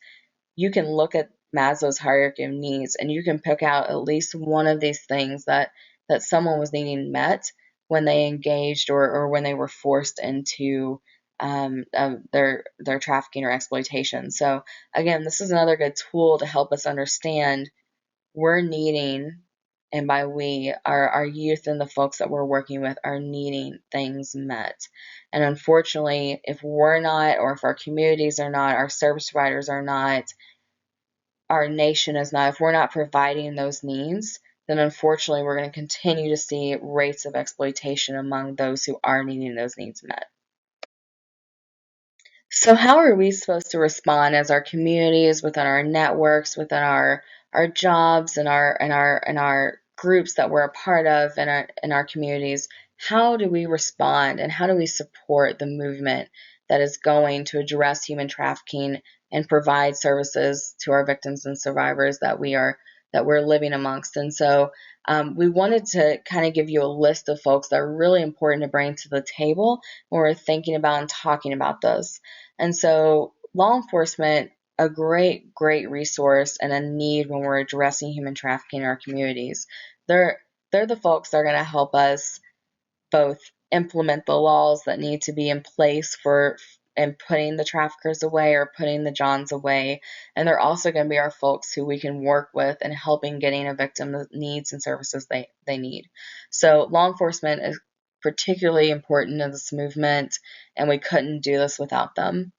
you can look at Maslow's hierarchy of needs, and you can pick out at least one of these things that someone was needing met when they engaged or when they were forced into their trafficking or exploitation. So again, this is another good tool to help us understand we're needing, and by we, our youth and the folks that we're working with are needing things met. And unfortunately, if we're not, or if our communities are not, our service providers are not, our nation is not, if we're not providing those needs, then unfortunately we're going to continue to see rates of exploitation among those who are needing those needs met. So how are we supposed to respond as our communities, within our networks, within our jobs and our groups that we're a part of in our communities, how do we respond and how do we support the movement that is going to address human trafficking and provide services to our victims and survivors that we're living amongst? And so we wanted to kind of give you a list of folks that are really important to bring to the table when we're thinking about and talking about this. And so law enforcement, a great resource and a need when we're addressing human trafficking in our communities. They're the folks that are going to help us both implement the laws that need to be in place for and putting the traffickers away or putting the Johns away. And they're also going to be our folks who we can work with and helping getting a victim the needs and services they need. So law enforcement is particularly important in this movement, and we couldn't do this without them.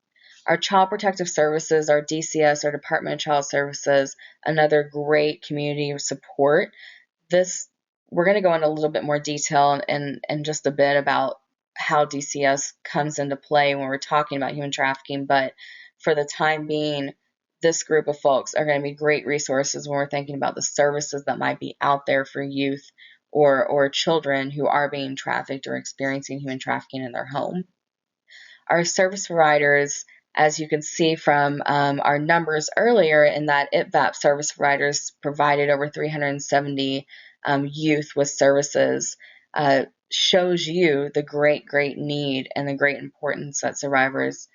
Our Child Protective Services, our DCS, our Department of Child Services, another great community support. We're going to go into a little bit more detail in just a bit about how DCS comes into play when we're talking about human trafficking, but for the time being, this group of folks are going to be great resources when we're thinking about the services that might be out there for youth or children who are being trafficked or experiencing human trafficking in their home. Our service providers, as you can see from our numbers earlier, in that IPVAP service providers provided over 370 youth with services, shows you the great need and the great importance that service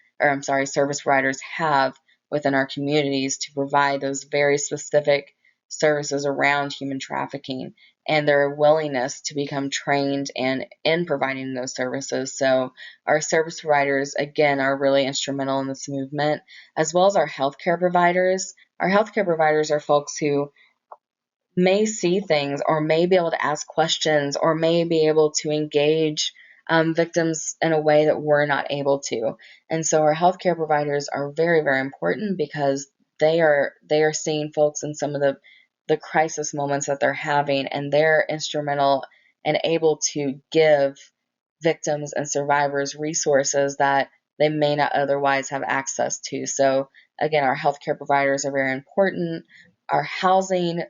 providers have within our communities to provide those very specific services around human trafficking and their willingness to become trained and in providing those services. So our service providers, again, are really instrumental in this movement, as well as our healthcare providers. Our healthcare providers are folks who may see things or may be able to ask questions or may be able to engage victims in a way that we're not able to. And so our healthcare providers are very important because they are seeing folks in some of the crisis moments that they're having, and they're instrumental and able to give victims and survivors resources that they may not otherwise have access to. So again, our healthcare providers are very important. Our housing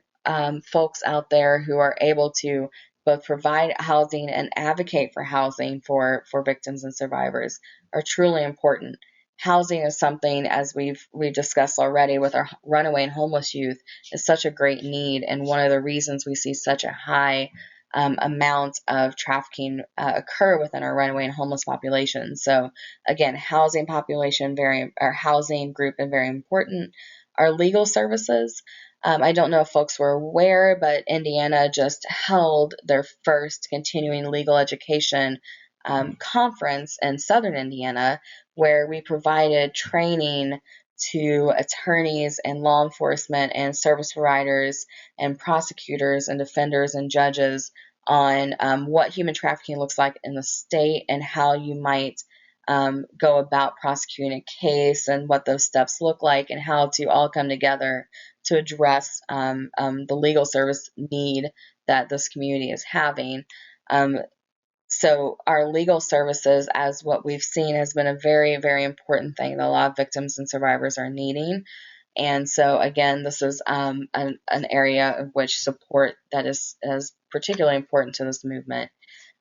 folks out there who are able to both provide housing and advocate for housing for victims and survivors are truly important. Housing is something, as we've discussed already with our runaway and homeless youth, is such a great need, and one of the reasons we see such a high amount of trafficking occur within our runaway and homeless population. So again, housing group is very important. Our legal services. I don't know if folks were aware, but Indiana just held their first continuing legal education conference in Southern Indiana, where we provided training to attorneys and law enforcement and service providers and prosecutors and defenders and judges on what human trafficking looks like in the state and how you might go about prosecuting a case and what those steps look like and how to all come together to address the legal service need that this community is having. So our legal services, as what we've seen, has been a very important thing that a lot of victims and survivors are needing. And so again, this is an area of which support that is particularly important to this movement.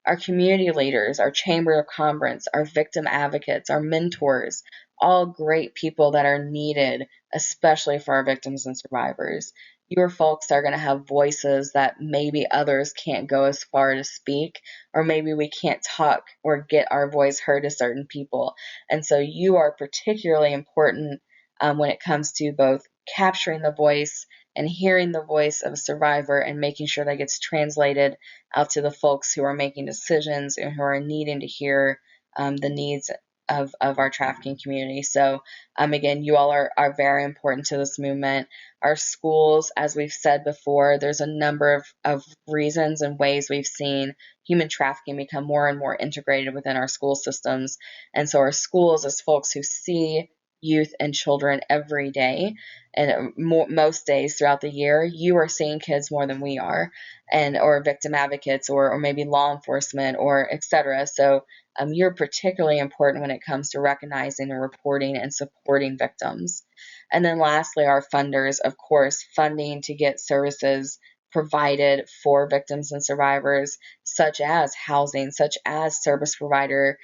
Our community leaders, our chamber of commerce, our victim advocates, our mentors, all great people that are needed, especially for our victims and survivors. Your folks are going to have voices that maybe others can't go as far to speak, or maybe we can't talk or get our voice heard to certain people. And so you are particularly important when it comes to both capturing the voice and hearing the voice of a survivor and making sure that gets translated out to the folks who are making decisions and who are needing to hear the needs of our trafficking community. So again, you all are very important to this movement. Our schools, as we've said before, there's a number of reasons and ways we've seen human trafficking become more and more integrated within our school systems. And so our schools, as folks who see youth and children every day, and most days throughout the year, you are seeing kids more than we are, or victim advocates, or maybe law enforcement, or etc. So you're particularly important when it comes to recognizing and reporting and supporting victims. And then lastly, our funders, of course, funding to get services provided for victims and survivors, such as housing, such as service provider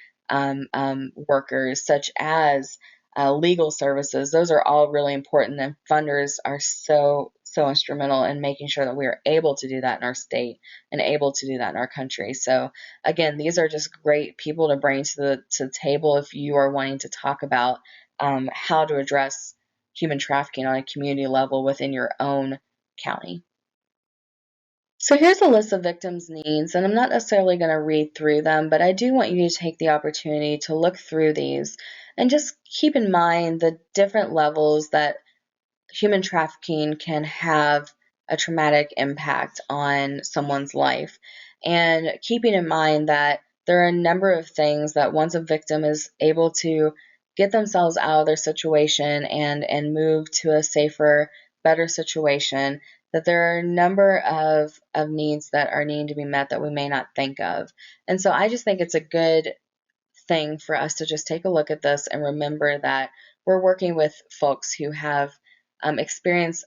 workers, such as legal services. Those are all really important, and funders are so instrumental in making sure that we are able to do that in our state and able to do that in our country. So again, these are just great people to bring to the table if you are wanting to talk about how to address human trafficking on a community level within your own county. So here's a list of victims' needs, and I'm not necessarily going to read through them, but I do want you to take the opportunity to look through these and just keep in mind the different levels that human trafficking can have a traumatic impact on someone's life. And keeping in mind that there are a number of things that once a victim is able to get themselves out of their situation and move to a safer, better situation, that there are a number of needs that are needing to be met that we may not think of. And so I just think it's a good thing for us to just take a look at this and remember that we're working with folks who have experienced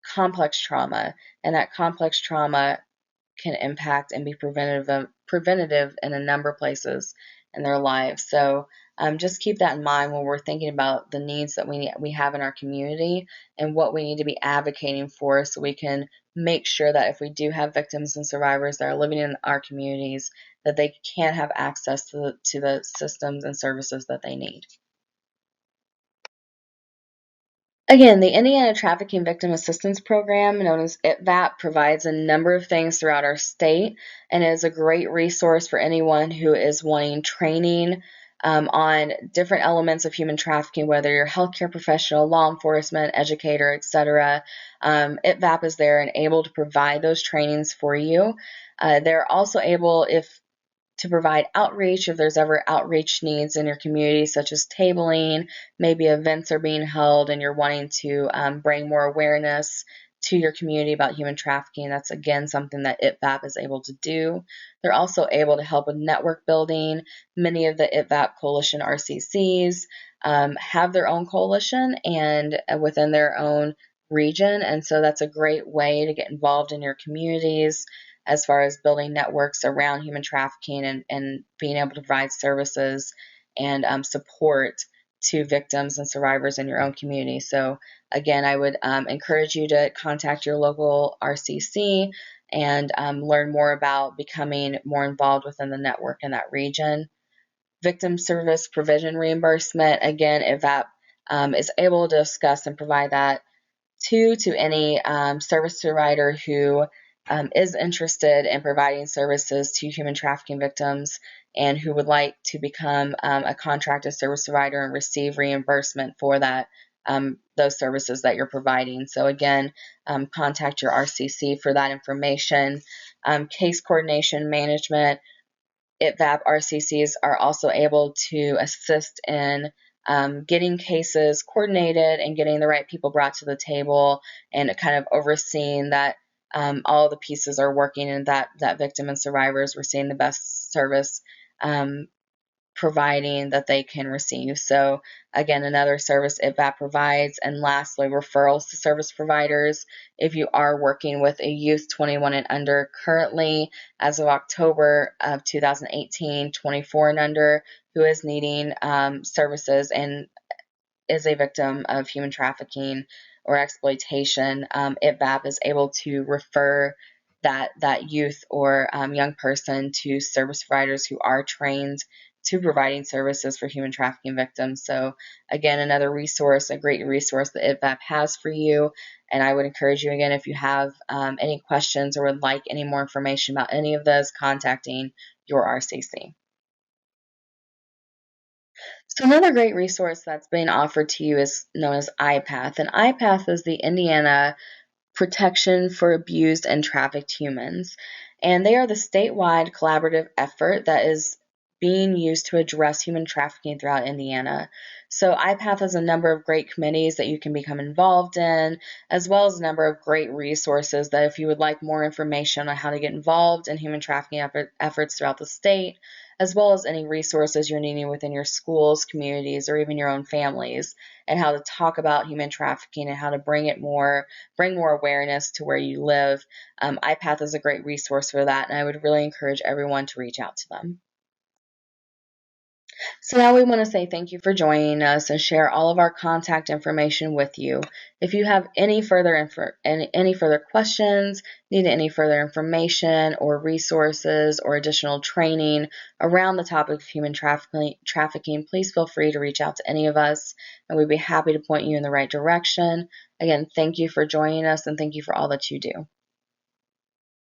complex trauma, and that complex trauma can impact and be preventative in a number of places in their lives. So just keep that in mind when we're thinking about the needs that we have in our community and what we need to be advocating for, so we can make sure that if we do have victims and survivors that are living in our communities, that they can have access to the systems and services that they need. Again, the Indiana Trafficking Victim Assistance Program, known as ITVAP, provides a number of things throughout our state and is a great resource for anyone who is wanting training on different elements of human trafficking, whether you're a healthcare professional, law enforcement, educator, etc. ITVAP is there and able to provide those trainings for you. They're also able, to provide outreach if there's ever outreach needs in your community, such as tabling, maybe events are being held and you're wanting to bring more awareness to your community about human trafficking. That's, again, something that ITVAP is able to do. They're also able to help with network building. Many of the ITVAP Coalition RCCs have their own coalition and within their own region, and so that's a great way to get involved in your communities as far as building networks around human trafficking and being able to provide services and support to victims and survivors in your own community. So again, I would encourage you to contact your local RCC and learn more about becoming more involved within the network in that region. Victim service provision reimbursement, again, if that is able to discuss and provide that to any service provider who is interested in providing services to human trafficking victims and who would like to become a contracted service provider and receive reimbursement for that, those services that you're providing. So again, contact your RCC for that information. Case coordination management, ITVAP RCCs are also able to assist in getting cases coordinated and getting the right people brought to the table and kind of overseeing that all the pieces are working and that victim and survivors receiving the best service providing that they can receive. So again, another service ITVAP provides. And lastly, referrals to service providers. If you are working with a youth 21 and under, currently as of October of 2018, 24 and under, who is needing services and is a victim of human trafficking or exploitation, ITVAP is able to refer that youth or young person to service providers who are trained to providing services for human trafficking victims. So again, another resource, a great resource that ITVAP has for you. And I would encourage you, again, if you have any questions or would like any more information about any of those, contacting your RCC. So another great resource that's being offered to you is known as IPATH. And IPATH is the Indiana Protection for Abused and Trafficked Humans. And they are the statewide collaborative effort that is being used to address human trafficking throughout Indiana. So IPATH has a number of great committees that you can become involved in, as well as a number of great resources that if you would like more information on how to get involved in human trafficking efforts throughout the state, as well as any resources you're needing within your schools, communities, or even your own families, and how to talk about human trafficking and how to bring more awareness to where you live. IPATH is a great resource for that, and I would really encourage everyone to reach out to them. So now we want to say thank you for joining us and share all of our contact information with you. If you have any further questions, need any further information or resources or additional training around the topic of human trafficking, please feel free to reach out to any of us, and we'd be happy to point you in the right direction. Again, thank you for joining us, and thank you for all that you do.